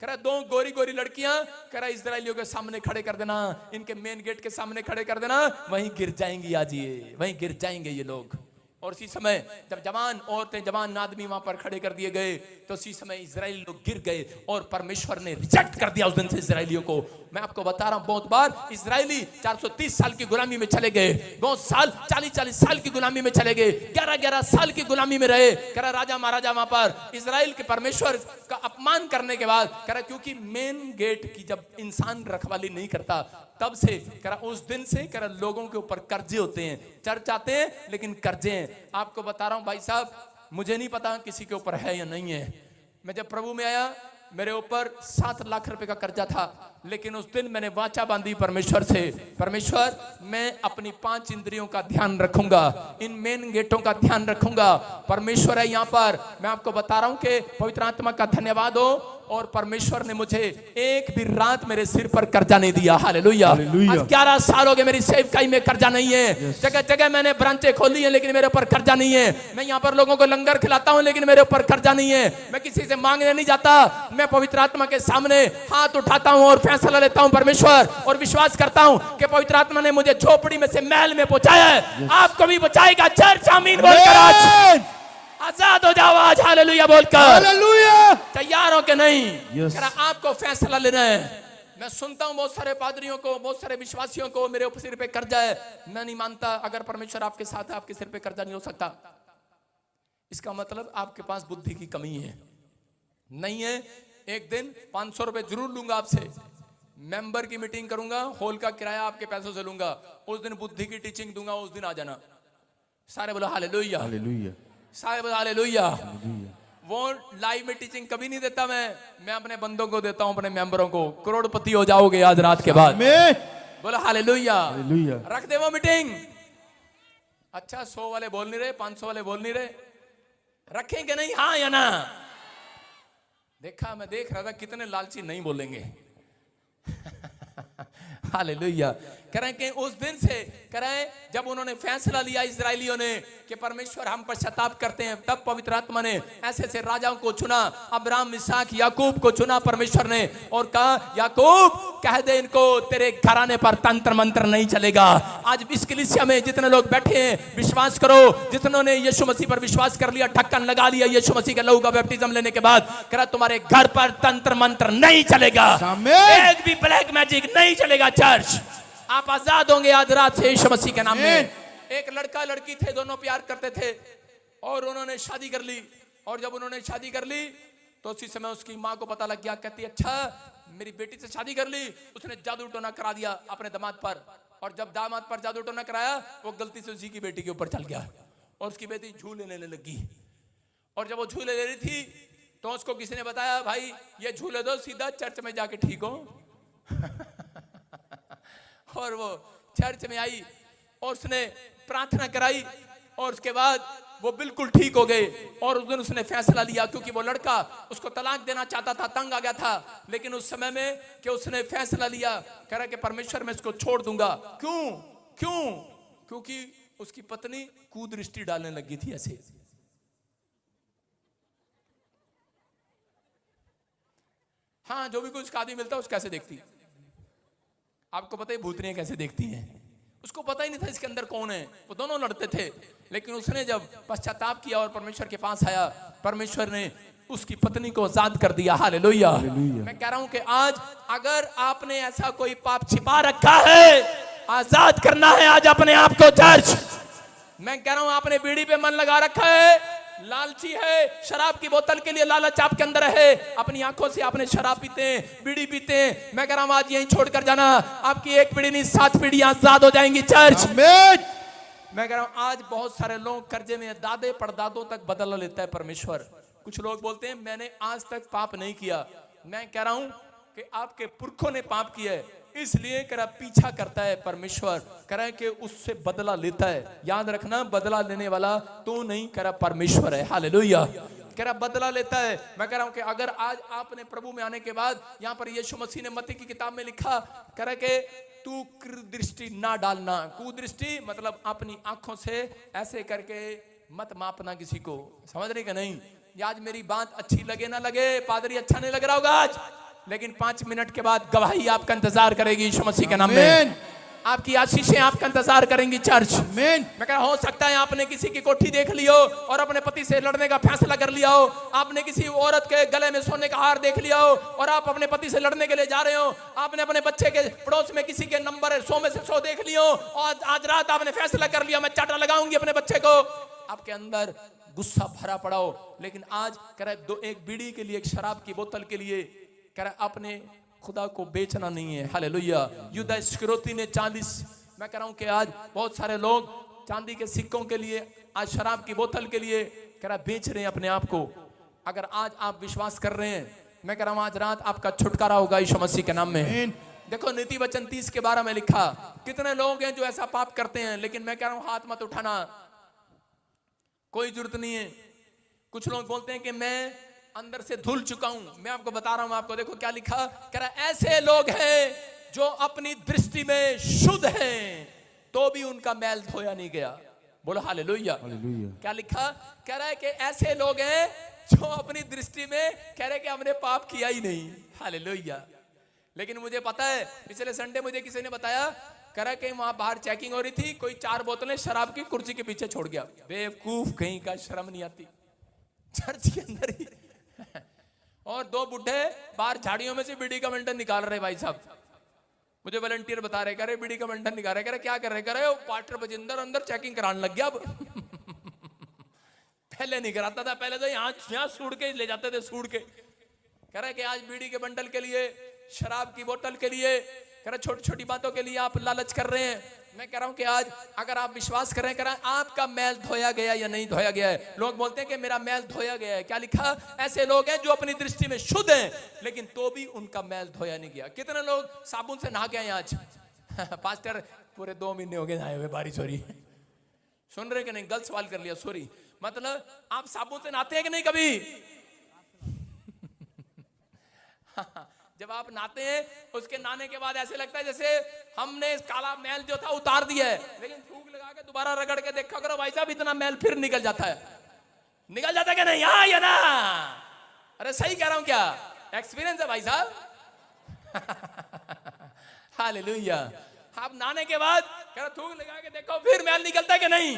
कह रहा 2 गोरी गोरी लड़कियां, कह रहा इजरायलियों के सामने खड़े कर देना, इनके मेन गेट के सामने खड़े कर देना, वहीं गिर जाएंगी। आज ये वहीं गिर जाएंगे ये लोग। और उसी समय जब जवान औरतें, जवान आदमी वहां पर खड़े कर दिए गए तो उसी समय इजरायली लोग गिर गए और परमेश्वर ने रिजेक्ट कर दिया उस दिन से इजरायलियों को। मैं आपको बता रहा हूं बहुत बार इजरायली 430 साल की गुलामी में चले गए, बहुत साल 40-40 साल की गुलामी में चले गए, 11-11 साल की गुलामी में रहे। कह रहा राजा महाराजा वहां पर इजराइल के परमेश्वर का अपमान करने के बाद, कह रहा क्योंकि मेन गेट की जब इंसान रखवाली नहीं करता तब से, कह रहा उस दिन से, कह रहा लोगों के ऊपर कर्जे होते हैं। चर्च आते हैं लेकिन कर्जे हैं। आपको बता रहा हूं भाई साहब, मुझे नहीं पता किसी के ऊपर है या नहीं है। मैं जब प्रभु में आया मेरे ऊपर 7 लाख रुपए का कर्जा था, लेकिन उस दिन मैंने वाचा बांधी परमेश्वर से, परमेश्वर मैं अपनी 5 इंद्रियों का ध्यान रखूंगा, इन मेन गेटों का ध्यान रखूंगा। परमेश्वर है यहाँ पर। मैं आपको बता रहा हूं कि पवित्र आत्मा का धन्यवाद हो, और परमेश्वर ने मुझे एक भी रात मेरे सिर पर कर्जा नहीं दिया। हालेलुया। आज 11 साल हो गए मेरी सेवकाई में कर्जा नहीं है। जगह जगह मैंने ब्रांचें खोली है लेकिन मेरे ऊपर कर्जा नहीं है। मैं यहाँ पर लोगों को लंगर खिलाता हूँ लेकिन मेरे ऊपर कर्जा नहीं है। मैं किसी से मांगने नहीं जाता, मैं पवित्र आत्मा के सामने हाथ उठाता हूँ और फैसला लेता हूँ परमेश्वर, और विश्वास करता हूँ कि पवित्र आत्मा ने मुझे झोपड़ी में से महल में पहुंचाया है, आपको भी पहुंचाएगा। चर्च आमीन बोलकर आज आजाद हो जाओ आज, हालेलुया बोलकर। हालेलुया। तैयार हो के नहीं? आपको फैसला लेना है। मैं सुनता हूं बहुत सारे पादरियों को, बहुत सारे विश्वासियों को मेरे ऊपर सिर पे कर्जा है। मैं नहीं मानता, अगर परमेश्वर आपके साथ है आपके सिर पे कर्जा नहीं हो सकता। इसका मतलब आपके पास बुद्धि की कमी है। नहीं है, एक दिन 500 रुपए जरूर लूंगा आपसे, मेंबर की मीटिंग करूंगा, हॉल का किराया आपके पैसों से लूंगा, उस दिन बुद्धि की टीचिंग दूंगा, उस दिन आ जाना। सारे बोलो हालेलुया। हालेलुया। सारे बोलो हालेलुया। वो लाइव में टीचिंग कभी नहीं देता मैं अपने बंदों को देता हूं, अपने मेंबरों को। करोड़पति हो जाओगे आज रात के बाद। बोलो हालेलुया। रख दे वो मीटिंग। अच्छा 100 वाले बोल नहीं रहे, 500 वाले बोल नहीं रहे, रखेंगे नहीं? हाँ या ना? देखा, मैं देख रहा था कितने लालची नहीं बोलेंगे। हालेलुया। कह रहे हैं कि उस दिन से, कह रहे हैं जब उन्होंने फैसला लिया इजरायलियों ने कि परमेश्वर हम पश्चाताप करते हैं, तब पवित्र आत्मा ने ऐसे ऐसे राजाओं को चुना, अब्राहम, इसहाक, याकूब को चुना परमेश्वर ने, और कहा याकूब कह दे इनको तेरे घराने पर तंत्र मंत्र नहीं चलेगा। आज इस कलीसिया में जितने लोग बैठे हैं, विश्वास करो, जितनों यीशु मसीह पर विश्वास कर लिया, ढक्कन लगा लिया यीशु मसीह के लहू का बैप्टिज्म लेने के बाद, कह रहा तुम्हारे घर पर तंत्र मंत्र नहीं चलेगा, एक भी ब्लैक मैजिक नहीं चलेगा। चर्च आप आजाद होंगे आज रात से यीशु मसीह के नाम में। एक लड़का लड़की थे, दोनों प्यार करते थे और उन्होंने शादी कर ली, और जब उन्होंने शादी कर ली तो उसी समय उसकी माँ को पता लग गया। कहती अच्छा मेरी बेटी से शादी कर ली, उसने जादू टोना करा दिया अपने दामाद पर, और जब दामाद पर जादू टोना कराया वो गलती से उसी की बेटी के ऊपर चल गया और उसकी बेटी झूले लेने लगी। और जब वो झूले ले रही थी तो उसको किसी ने बताया भाई ये झूले दो, सीधा चर्च में जाके ठीक हो। और वो चर्च में आई और उसने प्रार्थना कराई और उसके बाद वो बिल्कुल ठीक हो गए। और उस दिन उसने फैसला लिया, क्योंकि वो लड़का उसको तलाक देना चाहता था, तंग आ गया था, लेकिन उस समय में कि उसने फैसला लिया, कह रहा कि परमेश्वर मैं इसको छोड़ दूंगा। क्यों? क्यों? क्योंकि उसकी पत्नी कुदृष्टि डालने लगी थी ऐसे। हाँ, जो भी कुछ आदमी मिलता है उसको कैसे देखती, आपको पता है भूतनियां कैसे देखती हैं, उसको पता ही नहीं था इसके अंदर कौन है, वो दोनों लड़ते थे। लेकिन उसने जब पश्चाताप किया और परमेश्वर के पास आया, परमेश्वर ने उसकी पत्नी को आजाद कर दिया। हालेलुया। मैं कह रहा हूं कि आज अगर आपने ऐसा कोई पाप छिपा रखा है, आजाद करना है आज अपने आप को चर्च। मैं कह रहा हूं आपने बीड़ी पे मन लगा रखा है, लालची है, शराब की बोतल के लिए लालच आपके अंदर है, अपनी आंखों से आपने शराब पीते हैं, बीड़ी पीते हैं। मैं कह रहा हूं आज यहीं छोड़कर जाना, आपकी एक पीढ़ी नहीं 7 पीढ़ियां आजाद हो जाएंगी चर्च। मैं कह रहा हूं आज बहुत सारे लोग कर्जे में, दादे परदादों तक बदला लेता है परमेश्वर। कुछ लोग बोलते हैं मैंने आज तक पाप नहीं किया। मैं कह रहा हूं कि आपके पुरखों ने पाप किया है, इसलिए करा पीछा करता है परमेश्वर, करा कि उससे बदला लेता है। याद रखना, बदला लेने वाला तू नहीं, करा परमेश्वर है। हालेलुया। करा बदला लेता है। मैं कह रहा हूं कि अगर आज आपने प्रभु में आने के बाद, यहां पर यीशु मसीह ने मत्ती की किताब में लिखा, करा के तू कुदृष्टि ना डालना। कुदृष्टि मतलब अपनी आंखों से ऐसे करके मत मापना किसी को। समझ रहे कि नहीं? आज मेरी बात अच्छी लगे ना लगे, पादरी अच्छा नहीं लग रहा होगा आज, लेकिन 5 मिनट के बाद गवाही आपका इंतजार करेगी यीशु मसीह के नाम में। आपकी आशीषें आपका इंतजार करेंगी चर्च। मैं कह हो सकता है आपने किसी की कोठी देख ली हो और अपने पति से लड़ने का फैसला कर लिया हो, आपने किसी औरत के गले में सोने का हार देख लिया हो और आप अपने पति से लड़ने के लिए जा रहे हो, आपने अपने बच्चे के पड़ोस में किसी के नंबर 100 में से 100 देख लियो और आज रात आपने फैसला कर लिया मैं चाटा लगाऊंगी अपने बच्चे को। आपके अंदर गुस्सा भरा पड़ा हो, लेकिन आज कह रहा है एक बीड़ी के लिए, एक शराब की बोतल के लिए कह रहा अपने खुदा को बेचना नहीं है। हालेलुया। युदा इस्करियोती ने 40, मैं कह रहा हूं कि आज बहुत सारे लोग चांदी के सिक्कों के लिए, आज शराब की बोतल के लिए कह रहा बेच रहे हैं अपने आप को। अगर आज आप विश्वास कर रहे हैं, मैं कह रहा हूं आज रात आपका छुटकारा होगा यीशु मसीह के नाम में। देखो नीति वचन 30 के 12 में लिखा, कितने लोग हैं जो ऐसा पाप करते हैं, लेकिन मैं कह रहा हूं हाथ मत उठाना, कोई जरूरत नहीं है। कुछ लोग बोलते हैं कि मैं अंदर से धुल चुका हूं। मैं आपको बता रहा हूं, आपको देखो क्या लिखा, कह रहा ऐसे लोग हैं जो अपनी दृष्टि में शुद्ध हैं तो भी उनका मैल धोया नहीं गया। बोलो हालेलुया। क्या लिखा, कह रहा है कि ऐसे लोग हैं जो अपनी दृष्टि में कह रहे कि हमने पाप किया ही नहीं। हालेलुया। लेकिन मुझे पता है, पिछले संडे मुझे किसी ने बताया, कह रहा कि वहां बाहर चेकिंग हो रही थी, कोई 4 बोतलें शराब की कुर्सी के पीछे छोड़ गया। बेवकूफ कहीं का, शर्म नहीं आती चर्च के अंदर ही। और 2 बुढ़े बाहर झाड़ियों में से बीड़ी का बंडल निकाल रहे। भाई साहब मुझे वॉलंटियर बता रहे, कह रहे बीड़ी का बंडल निकाल रहे। कह रहे क्या कर रहे? कह रहे पार्टनर बजिंदर अंदर चेकिंग कराने लग गया अब। पहले नहीं कराता था, पहले तो यहाँ सूड़ के ले जाते थे, सूड़ के। कह रहे कि आज बीड़ी के बंडल के लिए, शराब की बोतल के लिए, कह रहे छोटी छोटी बातों के लिए आप लालच कर रहे हैं। मैं कह रहा हूं कि आज अगर आप विश्वास करें, कह रहा है आपका मैल धोया गया या नहीं धोया गया है। लोग बोलते हैं कि मेरा मैल धोया गया है। क्या लिखा, ऐसे लोग हैं जो अपनी दृष्टि में शुद्ध हैं लेकिन तो भी उनका मैल धोया नहीं गया। कितने लोग साबुन से नहा के आए आज? पास्टर पूरे 2 महीने हो गए नहाए हुए, बारिश हो रही है। सुन रहे कि नहीं? गलत सवाल कर लिया, सॉरी। मतलब आप साबुन से नहाते हैं कि नहीं कभी? जब आप नहाते हैं, उसके नहाने के बाद ऐसे लगता है जैसे हमने काला मैल जो था उतार दिया है, लेकिन थूक लगा के दोबारा रगड़ के देखा करो भाई साहब, इतना मैल फिर निकल जाता है। निकल जाता है क्या नहीं? हाँ या ना? अरे सही कह रहा हूं क्या? एक्सपीरियंस है भाई साहब। हालेलुया। आप नहाने के बाद कह रहा थूक लगा के देखो फिर मैल निकलता है कि नहीं?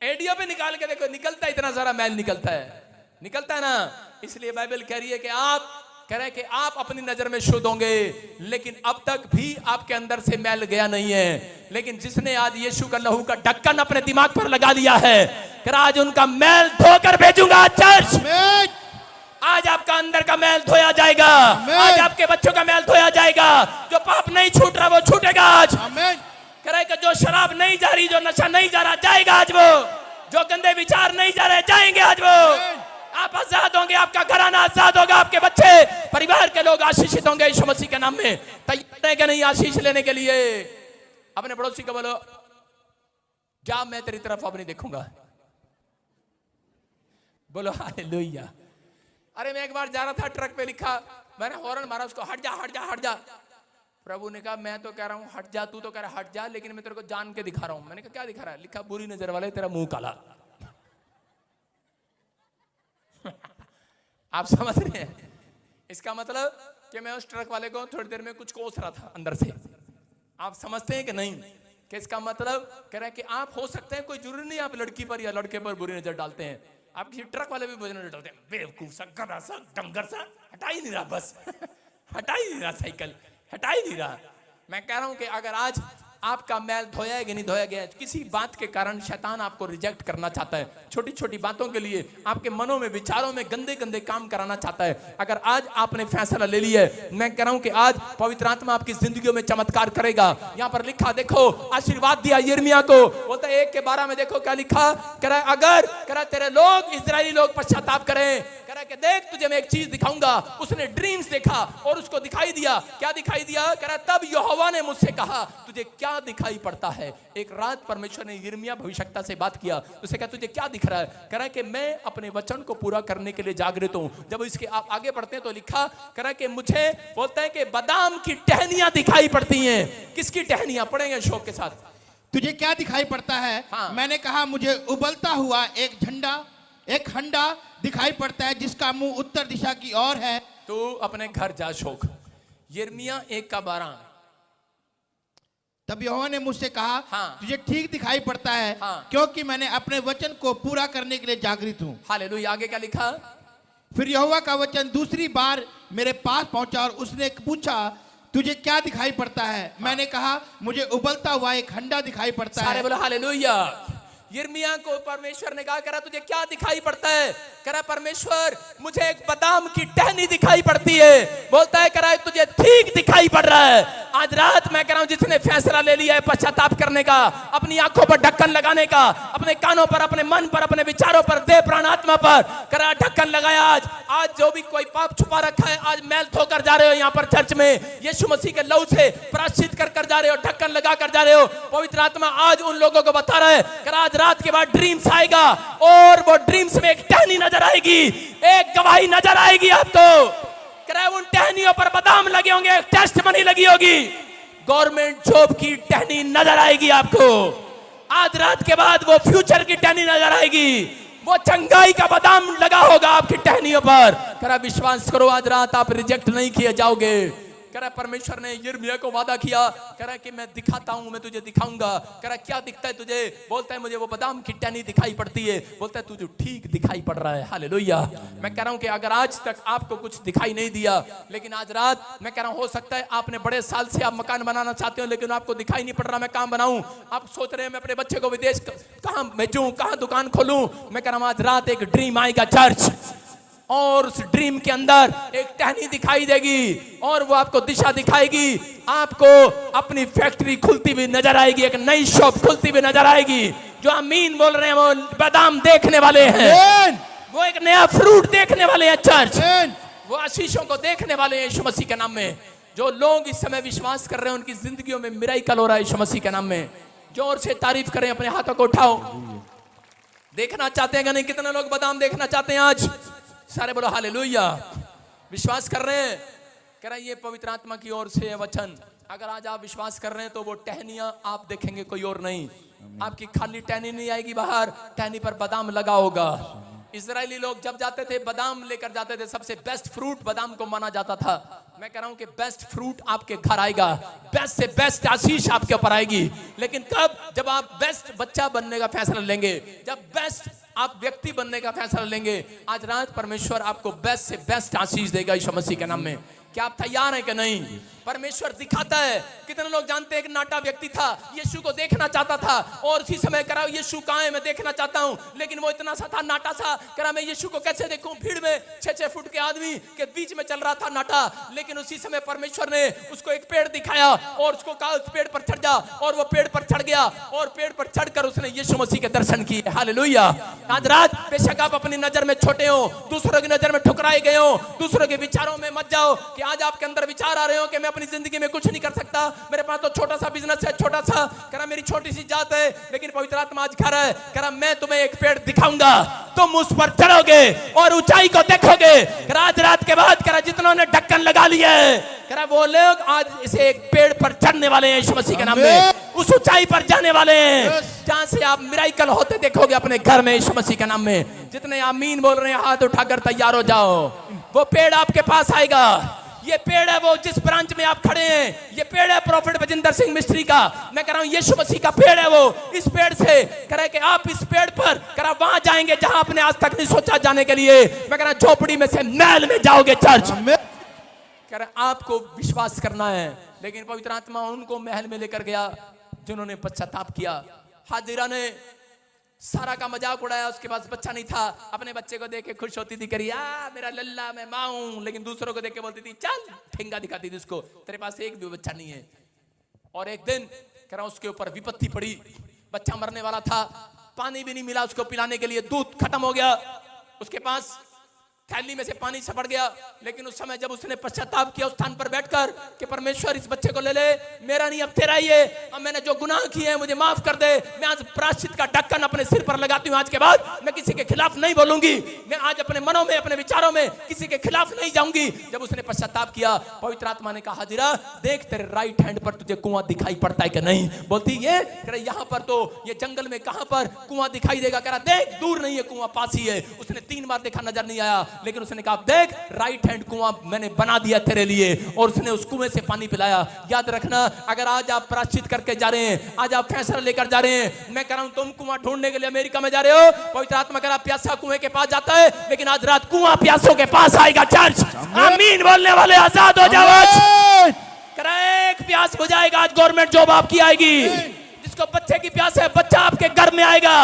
एडियो पे निकाल के देखो, निकलता है, इतना सारा मैल निकलता है, निकलता है ना। इसलिए बाइबल कह रही है कि आप कह रहे कि आप अपनी नजर में शुद्ध होंगे, लेकिन अब तक भी आपके अंदर से मैल गया नहीं है। लेकिन जिसने आज यीशु का लहू का ढक्कन अपने दिमाग पर लगा दिया है, कह आज उनका मैल धोकर भेजूंगा चर्च। आज आपका अंदर का मैल धोया जाएगा, आज आपके बच्चों का मैल धोया जाएगा। जो पाप नहीं छूट रहा वो छूटेगा आज। कह रहे कि जो शराब नहीं जा रही, जो नशा नहीं जा रहा, जाएगा आज वो। जो गंदे विचार नहीं जा रहे, जाएंगे आज वो। आप आजाद होंगे, आपका घराना आजाद होगा, आपके बच्चे, परिवार के लोग आशीषित होंगे यीशु मसीह के नाम में। तैयार है कि नहीं आशीष लेने के लिए? अपने पड़ोसी को बोलो, जा मैं तेरी तरफ अब नहीं देखूंगा। बोलो हालेलुया। अरे मैं एक बार जा रहा था, ट्रक पे लिखा, मैंने हॉर्न मारा उसको, हट जा हट जा हट जा। प्रभु ने कहा मैं तो कह रहा हूं हट जा, तू तो कह रहा हट जा, लेकिन मैं तेरे को जान के दिखा रहा हूं। मैंने कहा क्या दिखा रहा है? लिखा बुरी नजर वाले तेरा मुंह काला। आप समझ रहे हैं? इसका मतलब कि मैं उस ट्रक वाले को थोड़ी देर में कुछ कोस रहा था अंदर से। आप समझते हैं कि नहीं? किसका मतलब? कह रहे हैं कि आप हो सकते हैं, कोई जरूरी नहीं आप लड़की पर या लड़के पर बुरी नजर डालते हैं, आप किसी ट्रक वाले भी बुरी नजर डालते हैं, बेवकूफ सा, गधा सा, डंगर सा, हटा ही नहीं रहा, बस हटा ही नहीं रहा, साइकिल हटा ही नहीं रहा। मैं कह रहा हूं कि अगर आज आपका मैल धोया है कि नहीं धोया गया है, किसी बात के कारण शैतान आपको रिजेक्ट करना चाहता है, छोटी छोटी बातों के लिए आपके मनों में, विचारों में गंदे गंदे काम कराना चाहता है, अगर आज आपने फैसला ले लिया है, मैं कह रहा हूं कि आज पवित्र आत्मा आपकी जिंदगियों में चमत्कार करेगा। यहां पर लिखा देखो, आशीर्वाद दिया यिर्मयाह को, बोलता है 1:12 में देखो क्या लिखा, कह रहा है अगर कह रहा तेरे लोग इजरायली लोग पश्चाताप करें, कह रहा कि देख तुझे मैं एक चीज दिखाऊंगा। उसने ड्रीम्स देखा और उसको दिखाई दिया, क्या दिखाई दिया? कह रहा तब यहोवा ने मुझसे कहा तुझे क्या दिखाई पड़ता है। एक रात परमेश्वर ने यिर्मयाह भविष्यवक्ता से बात किया, उससे कहा तुझे क्या दिख रहा है? कह रहा है कि मैं अपने वचन को पूरा करने के लिए जागृत हूं। जब इसके आप आगे बढ़ते हैं तो लिखा, कह रहा है कि मुझे बोलता है कि बादाम की टहनियां दिखाई पड़ती हैं। किसकी टहनियां? पढ़ेंगे शौक के साथ। तुझे क्या दिखाई पड़ता है? हाँ। मैंने कहा मुझे उबलता हुआ एक हंडा दिखाई पड़ता है जिसका मुंह उत्तर दिशा की ओर है। तू अपने घर जा शौक। यिर्मयाह 1:12। तब यहोवा ने मुझसे कहा, हाँ। तुझे ठीक दिखाई पड़ता है, हाँ। क्योंकि मैंने अपने वचन को पूरा करने के लिए जागृत हूं। हालेलुया। आगे क्या लिखा? फिर यहोवा का वचन दूसरी बार मेरे पास पहुंचा और उसने पूछा तुझे क्या दिखाई पड़ता है? मैंने कहा मुझे उबलता हुआ एक हंडा दिखाई पड़ता है। सारे बोलो हालेलुया। यिर्मयाह को परमेश्वर ने कहा, करा तुझे क्या दिखाई पड़ता है? करा परमेश्वर मुझे एक बादाम की टहनी दिखाई पड़ती है। बोलता है करा तुझे ठीक दिखाई पड़ रहा है। आज रात मैं कह रहा हूं जिसने फैसला ले लिया है पश्चाताप करने का, अपनी आंखों पर ढक्कन लगाने का, अपने कानों पर, अपने मन पर, अपने विचारों पर, देह प्राण आत्मा पर करा ढक्कन लगाया। आज जो भी कोई पाप छुपा रखा है, आज मैल धोकर जा रहे हो यहाँ पर चर्च में, यीशु मसीह के लहू से प्रायश्चित कर जा रहे हो, ढक्कन लगा कर जा रहे हो। पवित्र आत्मा आज उन लोगों को बता रहा है करा आज रात के बाद ड्रीम्स आएगा और वो ड्रीम्स में एक टहनी नजर आएगी, एक गवाही नजर आएगी आपको। करा उन टहनियों पर बादाम लगे होंगे, टेस्ट मनी लगी होगी, गवर्नमेंट जॉब की टहनी नजर आएगी आपको। आज रात के बाद वो फ्यूचर की टहनी नजर आएगी, वो चंगाई का बादाम लगा होगा आपकी टहनियों पर। करा विश्वास करो आज रात आप रिजेक्ट नहीं किए जाओगे। करा परमेश्वर ने यिर्मयाह को वादा किया, करा कि मैं दिखाता हूं, मैं तुझे दिखाऊंगा। करा क्या दिखता है तुझे? बोलता है मुझे वो बादाम की टहनी दिखाई पड़ती है। बोलता है तुझे ठीक दिखाई पड़ रहा है। हालेलुया। मैं कह रहा हूं कि अगर आज तक आपको कुछ दिखाई नहीं दिया, लेकिन आज रात मैं कह रहा हूं हो सकता है आपने बड़े साल से आप मकान बनाना चाहते हो, लेकिन आपको दिखाई नहीं पड़ रहा मैं कहां बनाऊं। आप सोच रहे हैं मैं अपने बच्चे को विदेश कहां भेजूं, कहां दुकान खोलूं। मैं कह रहा हूं आज रात एक ड्रीम आएगा चर्च, और उस ड्रीम के अंदर एक टहनी दिखाई देगी और वो आपको दिशा दिखाएगी। आपको अपनी फैक्ट्री खुलती हुई नजर आएगी, एक नई शॉप खुलती हुई नजर आएगी। जो आमीन बोल रहे हैं वो बादाम देखने वाले हैं, वो एक नया फ्रूट देखने वाले हैं चर्च, वो आशीषों को देखने वाले हैं यीशु मसीह के नाम में। जो लोग इस समय विश्वास कर रहे हैं उनकी जिंदगियों में मिराकल हो रहा है यीशु मसीह के नाम में। जोर से तारीफ करें, अपने हाथों को उठाओ। देखना चाहते हैं कि नहीं? कितने लोग बादाम देखना चाहते हैं आज? सारे बोलो हालेलुया। विश्वास कर रहे हैं? कह रहा ये पवित्र आत्मा की ओर से वचन। अगर आज आप विश्वास कर रहे हैं तो वो टहनियां आप देखेंगे, कोई और नहीं। आपकी खाली टहनी नहीं आएगी बाहर, टहनी पर बादाम लगा होगा। इजरायली लोग जब जाते थे बादाम लेकर जाते थे, सबसे बेस्ट फ्रूट बादाम को माना जाता था। मैं कह रहा हूं कि बेस्ट फ्रूट आपके घर आएगा, बेस्ट से बेस्ट आशीष आपके ऊपर आएगी। लेकिन कब? जब आप बेस्ट बच्चा बनने का फैसला लेंगे, जब बेस्ट आप व्यक्ति बनने का फैसला लेंगे। आज रात परमेश्वर आपको बेस्ट से बेस्ट आशीष देगा यीशु मसीह के नाम में। क्या आप तैयार हैं कि नहीं? परमेश्वर दिखाता है। कितने लोग जानते हैं एक नाटा व्यक्ति था, यीशु को देखना चाहता था और उसी समय करा यीशु कहां है, मैं देखना चाहता हूं, लेकिन वो इतना सा था नाटा सा, करा मैं यीशु को कैसे देखूं? भीड़ में 6-6 फुट के आदमी के बीच में चल रहा था नाटा। लेकिन उसी समय परमेश्वर ने उसको एक पेड़ दिखाया और उसको कहा उस पेड़ पर चढ़ जा, और वो पेड़ पर चढ़ गया और पेड़ पर चढ़कर उसने यीशु मसीह के दर्शन किए। हालेलुया। आज रात बेशक आप अपनी नजर में छोटे हो, दूसरों की नजर में ठुकराए गए हो, दूसरों के विचारों में मत जाओ कि आज आपके अंदर विचार आ रहे हो कि मैं अपनी जिंदगी में कुछ नहीं कर सकता, मेरे पास तो छोटा सा बिजनेस है, छोटा सा करा मेरी छोटी सी जात है। लेकिन पवित्र आत्मा आज कह रहा है, करा मैं तुम्हें एक पेड़ दिखाऊंगा, तुम उस पर चढ़ोगे और ऊंचाई को देखोगे। आज रात के बाद करा जितनों ने ढक्कन लगा लिया है, करा वो लोग आज इसे एक पेड़ पर चढ़ने वाले हैं यीशु मसीह के नाम में, उस ऊंचाई पर जाने वाले हैं जहां से आप मिराकल होते देखोगे अपने घर में यीशु मसीह के नाम में। जितने आमीन बोल रहे हैं हाथ उठाकर तैयार हो जाओ। वो पेड़ आपके पास आएगा, ये पेड़ है वो जिस ब्रांच में आप खड़े हैं, ये पेड़ है प्रॉफिट बजिंदर सिंह मिस्ट्री का। मैं कह रहा हूं यीशु मसीह का पेड़ है वो। इस पेड़ से कह रहे कि आप इस पेड़ पर कह रहा वहां जाएंगे जहां आपने आज तक नहीं सोचा जाने के लिए। मैं कह रहा झोपड़ी में से महल में जाओगे चर्च। कह रहे आपको विश्वास करना है। लेकिन पवित्र आत्मा उनको महल में लेकर गया जिन्होंने पश्चाताप किया। हाजिरा ने सारा का मजाक उड़ाया, उसके पास बच्चा नहीं था। अपने बच्चे को देख के खुश होती थी, करी मेरा लल्ला मैं मां हूं। लेकिन दूसरों को देख के बोलती थी चल, ठेंगा दिखाती थी उसको, तेरे पास एक भी बच्चा नहीं है। और एक दिन कह रहा उसके ऊपर विपत्ति पड़ी, बच्चा मरने वाला था, पानी भी नहीं मिला उसको पिलाने के लिए, दूध खत्म हो गया, उसके पास थैली में से पानी छपड़ गया। लेकिन उस समय जब उसने पश्चाताप किया उस स्थान पर बैठकर कि परमेश्वर इस बच्चे को ले ले, मेरा नहीं अब तेरा ही है, अब मैंने जो गुनाह किए हैं मुझे माफ कर दे। मैं आज प्रायश्चित का ढक्कन अपने सिर पर लगाती हूँ, आज के बाद मैं किसी के खिलाफ नहीं बोलूंगी, मैं आज अपने मनों में अपने विचारों में किसी के खिलाफ नहीं जाऊंगी। जब उसने पश्चाताप किया पवित्र आत्मा ने कहा हाजिरा देख तेरे राइट हैंड पर तुझे कुआं दिखाई पड़ता है कि नहीं। बोलती ये यहाँ पर तो ये जंगल में कहां पर कुआं दिखाई देगा। कह रहा देख दूर नहीं है कुआं, पास ही है। उसने 3 बार देखा नजर नहीं आया, लेकिन उसने कहा देख राइट हैंड कुआं मैंने बना दिया तेरे लिए, और उसने उस कुएं से पानी पिलाया। याद रखना अगर आज आप प्रायश्चित करके जा रहे हैं, आज आप फैसला लेकर जा रहे हैं, मैं कह रहा हूं तुम कुआं ढूंढने के लिए अमेरिका में जा रहे हो, पवित्र आत्मा कह रहा प्यासा कुएं के पास जाता है, लेकिन आज रात कुआं प्यासों के पास आएगा। चर्च आमीन बोलने वाले आजाद हो जाओ। कह रहा एक प्यास बुझाएगा आज, गवर्नमेंट जॉब आपकी आएगी। जिसको बच्चे की प्यास है बच्चा आपके घर में आएगा।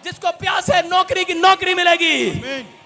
जिसको प्यास है नौकरी की नौकरी मिलेगी।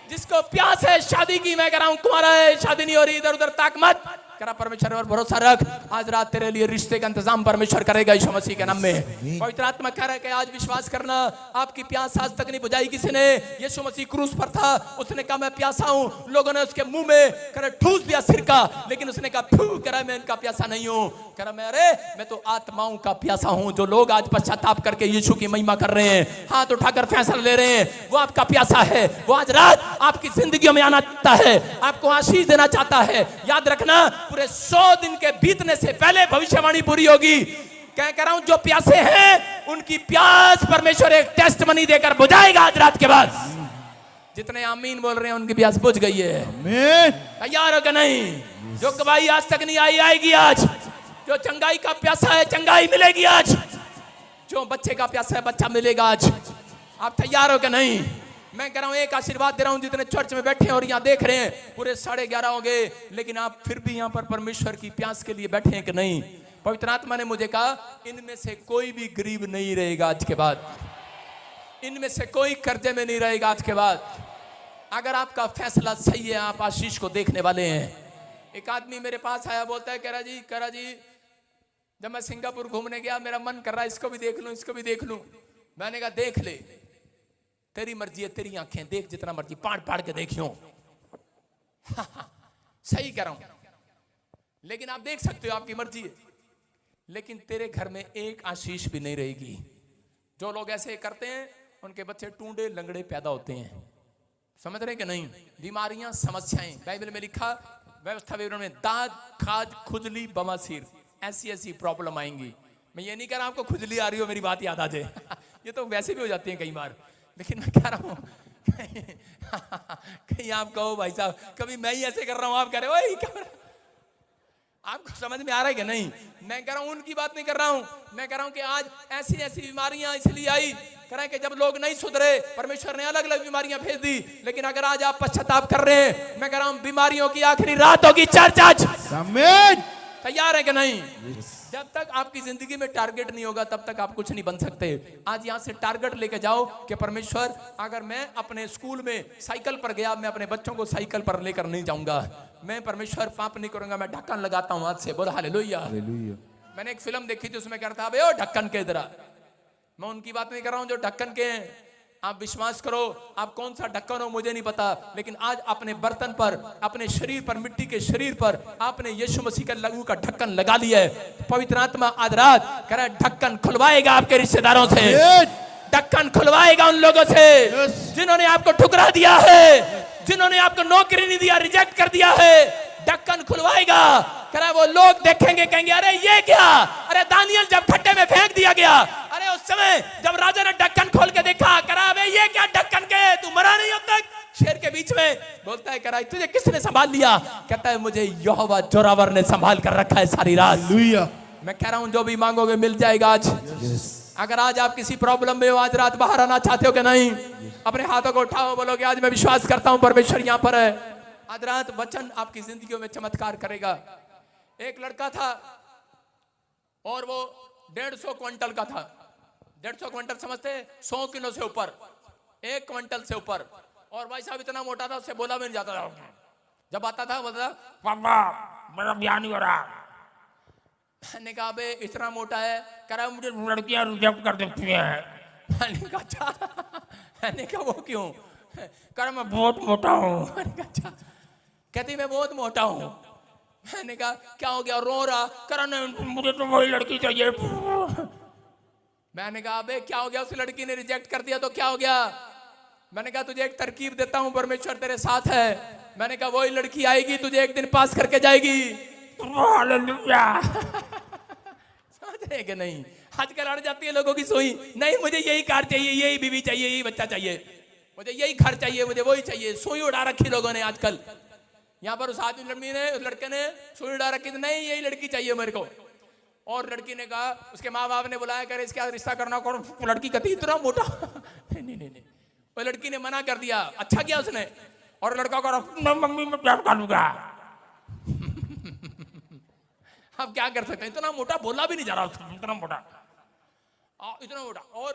जिसको प्यास है शादी की, मैं कह रहा हूं कुंवारा है शादी नहीं हो रही, इधर उधर ताक मत, करा परमेश्वर पर भरोसा रख। आज रात तेरे लिए रिश्ते का इंतजाम परमेश्वर करेगा यीशु मसीह के नाम में। पवित्र आत्मा कह रहा है कि आज विश्वास करना, आपकी प्यास आज तक नहीं बुझाई किसी ने। यीशु मसीह क्रूस पर था, उसने कहा मैं प्यासा हूं, लोगों ने उसके मुंह में कह ठूस दिया सिरका, लेकिन उसने कहा फू करा मैं इनका प्यासा नहीं हूं। कह रहा मैं तो आत्माओं का प्यासा हूं। जो लोग आज पश्चाताप करके यीशु की महिमा कर रहे हैं, हाथ उठाकर फैसला ले रहे हैं, वो आपका प्यासा है। वो आज रात आपकी जिंदगी में आना चाहता है, आपको आशीष देना चाहता है। याद रखना पूरे 100 दिन के बीतने से पहले भविष्यवाणी पूरी होगी। क्या कह रहा हूं जो प्यासे हैं उनकी प्यास परमेश्वर एक टेस्ट मनी देकर बुझाएगा आज रात के बाद। जितने आमीन बोल रहे हैं उनकी प्यास बुझ गई है। तैयार हो क्या नहीं? जो गवाही आज तक नहीं आई आएगी आज। जो चंगाई का प्यासा है चंगाई मिलेगी आज। जो बच्चे का प्यासा है बच्चा मिलेगा आज। आप तैयार हो क्या नहीं? मैं कह रहा हूं एक आशीर्वाद दे रहा हूं जितने चर्च में बैठे हैं और यहाँ देख रहे हैं, पूरे 11:30 हो गए, लेकिन आप फिर भी यहाँ पर परमेश्वर की प्यास के लिए बैठे हैं कि नहीं? पवित्र आत्मा ने मुझे कहा इनमें से कोई भी गरीब नहीं रहेगा आज के बाद, इनमें से कोई कर्जे में नहीं रहेगा आज के बाद। अगर आपका फैसला सही है आप आशीष को देखने वाले हैं। एक आदमी मेरे पास आया, बोलता है कह रहा जी जब मैं सिंगापुर घूमने गया मेरा मन कर रहा है इसको भी देख लूं इसको भी देख लूं। मैंने कहा देख ले, तेरी मर्जी है, तेरी आंखें देख जितना मर्जी पाड़ के देखियो। सही कह रहा हूं, लेकिन आप देख सकते हो आपकी मर्जी है, लेकिन तेरे घर में एक आशीष भी नहीं रहेगी। जो लोग ऐसे करते हैं उनके बच्चे टूंडे लंगड़े पैदा होते हैं। समझ रहे कि नहीं? बीमारियां समस्याएं, बाइबल में लिखा व्यवस्था विवरण में दाद खाज खुजली बवासीर ऐसी प्रॉब्लम आएंगी। मैं ये नहीं कह रहा आपको खुजली आ रही हो मेरी बात याद आ जाए ये तो वैसे भी हो जाती है कई बार, लेकिन मैं कह रहा हूं कहीं आप कहो भाई साहब कभी मैं ही ऐसे कर रहा हूं, आप कह रहे हो क्या आपको समझ में आ रहा है कि नहीं? मैं कह रहा हूं उनकी बात नहीं कर रहा हूं, मैं कह रहा हूं कि आज ऐसी बीमारियां इसलिए आई कह रहे हैं कि जब लोग नहीं सुधरे परमेश्वर ने अलग अलग बीमारियां भेज दी। लेकिन अगर आज आप पश्चाताप कर रहे हैं, मैं कह रहा हूं बीमारियों की आखिरी रात होगी चर्च आज। तैयार है कि नहीं? जब तक आपकी जिंदगी में टारगेट नहीं होगा तब तक आप कुछ नहीं बन सकते। आज यहां से टारगेट लेके जाओ कि परमेश्वर अगर मैं अपने स्कूल में साइकिल पर गया, मैं अपने बच्चों को साइकिल पर लेकर नहीं जाऊंगा। मैं परमेश्वर पाप नहीं करूंगा, मैं ढक्कन लगाता हूं हाथ से। बोला हालेलुया। मैंने एक फिल्म देखी थी उसमें क्या था, ओ ढक्कन के इधर। मैं उनकी बात नहीं कर रहा हूं जो ढक्कन के हैं। आप विश्वास करो, आप कौन सा ढक्कन हो मुझे नहीं पता, लेकिन आज अपने बर्तन पर, अपने शरीर पर, मिट्टी के शरीर पर आपने यीशु मसीह का लहू का ढक्कन लगा लिया है। पवित्र आत्मा आज रात कह रहा है ढक्कन खुलवाएगा आपके रिश्तेदारों से, ढक्कन खुलवाएगा उन लोगों से जिन्होंने आपको ठुकरा दिया है, जिन्होंने आपको नौकरी नहीं दिया, रिजेक्ट कर दिया है। ढक्कन खुलवाएगा। कह रहा है वो लोग देखेंगे कहेंगे अरे ये क्या, अरे दानियल जब खड्डे में फेंक दिया गया, अरे उस समय जब राजा ने ढक्कन खोल के देखा, कह रहा है ये क्या ढक्कन के, तू मरा नहीं अब तक, शेर के बीच में बोलता है, कह रहा है तुझे किसने संभाल लिया? कहता है मुझे यहोवा जोरावर ने संभाल कर रखा है सारी रात। हालेलुया। मैं कह रहा हूं जो भी मांगोगे मिल जाएगा आज। अगर आज आप किसी प्रॉब्लम में हो, आज रात बाहर आना चाहते हो कि नहीं, अपने हाथों को उठाओ, बोलो कि आज मैं विश्वास करता हूं परमेश्वर यहां पर है। आज रात वचन आपकी जिंदगियों में चमत्कार करेगा। एक लड़का था और वो 150 क्विंटल का था। 150 क्विंटल समझते, 100 किलो से ऊपर, 1 क्विंटल से ऊपर। और भाई साहब इतना मोटा था, उससे बोला भी नहीं जाता था। जब आता था बोलता था, पापा मेरा ब्याह नहीं हो रहा। मैंने कहा बे इतना मोटा है? कह रहा मुझे लड़कियां रिजेक्ट कर देती हैं। मैंने कहा अच्छा। मैंने कहा वो क्यों? कह रहा मैं बहुत मोटा हूँ। मैंने कहा अच्छा। कहती मैं बहुत मोटा हूँ। मैंने कहा क्या हो गया? रो रहा। कह रहा नहीं मुझे तो वही लड़की चाहिए। मैंने कहा बे क्या हो गया? उस लड़की ने रिजेक्ट कर दिया तो क्या हो गया? मैंने कहा तुझे एक तरकीब देता हूँ, परमेश्वर तेरे साथ है। मैंने कहा वही लड़की आएगी, तुझे एक दिन पास करके जाएगी। हालेलुया। समझ रहे कि नहीं? आजकल अड़ जाती है लोगों की सुई। नहीं मुझे यही कार चाहिए, यही बीवी चाहिए, यही बच्चा चाहिए, मुझे यही घर चाहिए, मुझे वही चाहिए। सुई उड़ा रखी लोगों ने आजकल। यहाँ पर उस आदमी ने, उस लड़के ने सुई उड़ा रखी थी, नहीं यही लड़की चाहिए मेरे को। और लड़की ने कहा, उसके माँ बाप ने बुलाया, करे इसके रिश्ता करना करो। लड़की कहती इतना मोटा। नहीं नहीं नहीं, वो लड़की ने मना कर दिया। अच्छा किया उसने। और लड़का कहा मम्मी मैं प्यार कर लूंगा। अब क्या कर सकते हैं? इतना मोटा बोला भी नहीं जा रहा, इतना मोटा, इतना मोटा। और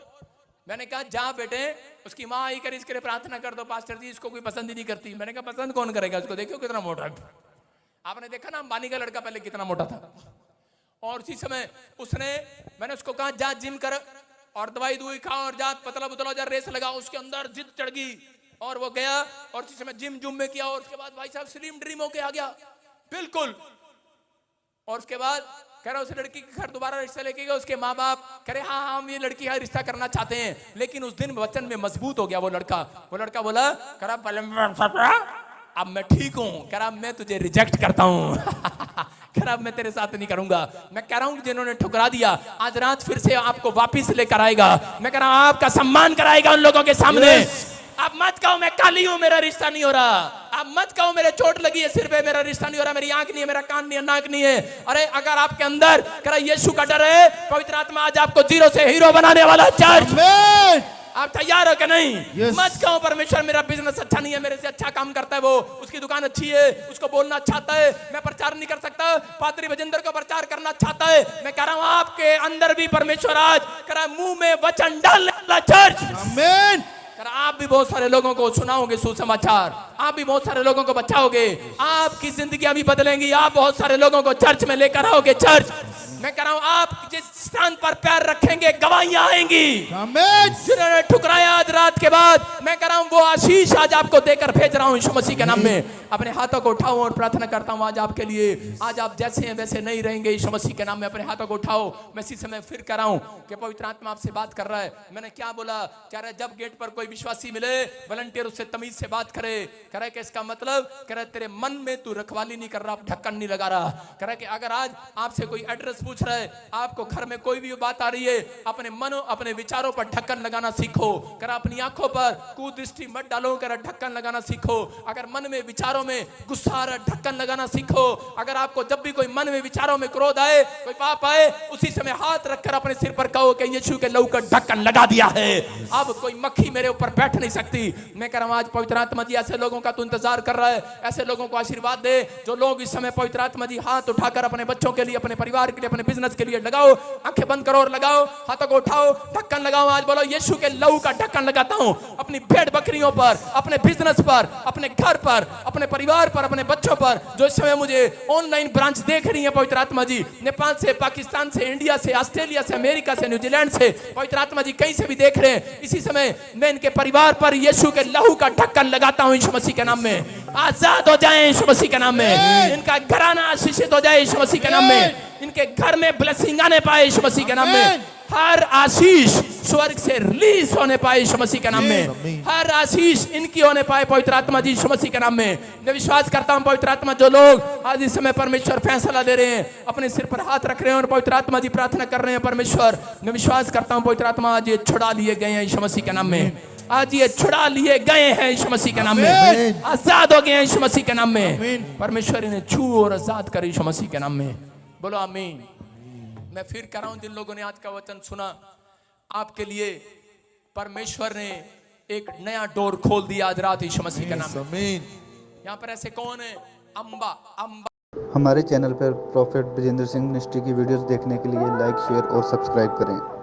मैंने कहा जा बेटे, उसकी माँ आई कर इसके लिए प्रार्थना कर दो, पास्टर जी इसको कोई पसंद ही नहीं करती। मैंने कहा पसंद कौन करेगा उसको, देखो कितना मोटा है। आपने देखा ना अंबानी का लड़का पहले कितना मोटा था। और उसी समय उसने, मैंने उसको कहा जा जिम कर और दवाई दुई खाओ और जा पतला बुतला जा रेस लगा। उसके अंदर जिद चढ़ गई और वो गया और उसी समय जिम जुम में किया। और उसके बाद भाई साहब स्लिम ड्रीम होके आ गया बिल्कुल। और उसके बाद कह रहा उस लड़की के घर दोबारा रिश्ता लेके गया। उसके माँ बाप कह रहे हाँ हम ये लड़की का रिश्ता करना चाहते हैं। लेकिन उस दिन वचन में मजबूत हो गया वो लड़का। वो लड़का बोला, कह रहा पहले अब मैं ठीक हूं। कह रहा मैं तुझे रिजेक्ट करता हूं। कह रहा मैं तेरे साथ नहीं करूंगा। मैं कह रहा हूं जिन्होंने ठुकरा दिया आज रात फिर से आपको वापिस लेकर आएगा। मैं कह रहा हूं आपका सम्मान कराएगा उन लोगों के सामने। आप मत कहो मैं काली हूं मेरा रिश्ता नहीं हो रहा। आप मत कहो मेरे चोट लगी है सिर पे मेरा रिश्ता नहीं हो रहा, मेरी आंख नहीं है, मेरा कान नहीं है, नाक नहीं है। अरे अगर आपके अंदर कह रहा यीशु का डर है, पवित्र आत्मा आज आपको जीरो से हीरो बनाने वाला चर्च। आप तैयार हो कि नहीं? मत कहो परमेश्वर मेरा बिजनेस अच्छा नहीं है, मेरे से अच्छा काम करता है वो, उसकी दुकान अच्छी है, उसको बोलना अच्छा आता है, मैं प्रचार नहीं कर सकता, पादरी भजेंद्र को प्रचार करना चाहता है। मैं कह रहा हूं आपके अंदर भी परमेश्वर आज कह रहा मुंह में वचन डालने वाला चर्च। आमीन। आप भी बहुत सारे लोगों को सुनाओगे सुसमाचार, आप भी बहुत सारे लोगों को बचाओगे, आपकी जिंदगियां भी बदलेंगी, आप बहुत सारे लोगों को चर्च में लेकर आओगे। चर्च मैं कह रहा हूं आप जिस स्थान पर पैर रखेंगे गवाहियां आएंगी। जिन्होंने ठुकराया आज रात के बाद, मैं कह रहा हूं वो आशीष आज आपको देकर भेज रहा हूं यीशु मसीह के नाम में। अपने हाथों को उठाओ और प्रार्थना करता हूं आज आपके लिए। आज आप जैसे हैं वैसे नहीं रहेंगे यीशु मसीह के नाम में। अपने हाथों को उठाओ। मैं इसी समय फिर कह रहा हूं कि पवित्र आत्मा आपसे बात कर रहा है। मैंने क्या बोला? कह रहा है जब गेट पर कोई विश्वासी मिले वॉलंटियर उससे तमीज से बात करे। कह रहा है कि इसका मतलब कह रहा है तेरे मन में तू रखवाली नहीं कर रहा, ढक्कन नहीं लगा रहा। कह रहा है कि अगर आज आपसे कोई एड्रेस पूछ रहा है, आपको घर में कोई भी बात आ रही है, अपने मन अपने विचारों पर ढक्कन लगाना सीखो। कह रहा अपनी आंखों पर कुदृष्टि मत डालो, कह रहा ढक्कन लगाना सीखो। अगर मन में विचारों में गुस्सा आ रहा ढक्कन लगाना सीखो। अगर आपको जब भी कोई मन में विचारों में क्रोध आए, कोई पाप आए, उसी समय हाथ रखकर अपने सिर पर कहो कि यीशु के लहू का ढक्कन लगा दिया है, अब कोई मक्खी मेरे ऊपर बैठ नहीं सकती। मैं कह रहा हूं आज पवित्र आत्मा जी ऐसे लोगों का तू इंतजार कर रहा है, ऐसे लोगों को आशीर्वाद दे जो लोग इस समय पवित्र आत्मा जी हाथ उठाकर अपने बच्चों के लिए, अपने परिवार के लिए, अपने बिजनेस के लिए लगाओ। आंखें बंद करो और लगाओ, हाथों को उठाओ, ढक्कन लगाओ। आज बोलो यीशु के लहू का ढक्कन लगाता हूं अपनी भेड़ बकरियों पर, अपने बिजनेस पर, अपने घर पर, अपने परिवार पर, अपने बच्चों पर जो इस समय मुझे ऑनलाइन ब्रांच देख रही है। पवित्र आत्मा जी नेपाल से, पाकिस्तान से, इंडिया से, ऑस्ट्रेलिया से, अमेरिका से, न्यूजीलैंड से, पवित्र आत्मा जी कहीं से भी देख रहे हैं। इसी समय मैं इनके परिवार पर यीशु के लहू का ढक्कन लगाता हूं यीशु मसीह के नाम में। आजाद हो जाए यीशु मसीह के नाम में। इनका घराना आशीषित हो जाए यीशु मसीह के नाम में। इनके घर में ब्लेसिंग आने पाए यीशु मसीह के नाम में। हर आशीष स्वर्ग से रिलीज होने पाए यीशु मसीह के नाम में। हर आशीष इनकी होने पाए पवित्र आत्मा जी यीशु मसीह के नाम में। मैं विश्वास करता हूं पवित्र आत्मा जो लोग आज इस समय परमेश्वर फैसला दे रहे हैं, अपने सिर पर हाथ रख रहे हैं और पवित्र आत्मा जी प्रार्थना कर रहे हैं परमेश्वर, मैं विश्वास करता हूं पवित्र आत्मा आज ये छुड़ा लिए गए हैं यीशु मसीह के नाम में। आज ये छुड़ा लिए गए हैं यीशु मसीह के नाम में, आमीन। आजाद हो गए हैं यीशु मसीह के नाम में। आमीन। परमेश्वर इन्हें छू और आजाद करे यीशु मसीह के नाम में। बोलो आमीन। मैं फिर कह रहा हूं, जिन लोगों ने आज का वचन सुना, आपके लिए परमेश्वर ने एक नया डोर खोल दिया आज रात यीशु मसीह के नाम में। यहाँ पर ऐसे कौन है? अम्बा हमारे चैनल पर प्रॉफेट बजेंद्र सिंह मिनिस्ट्री की वीडियोस देखने के लिए लाइक शेयर और सब्सक्राइब करें।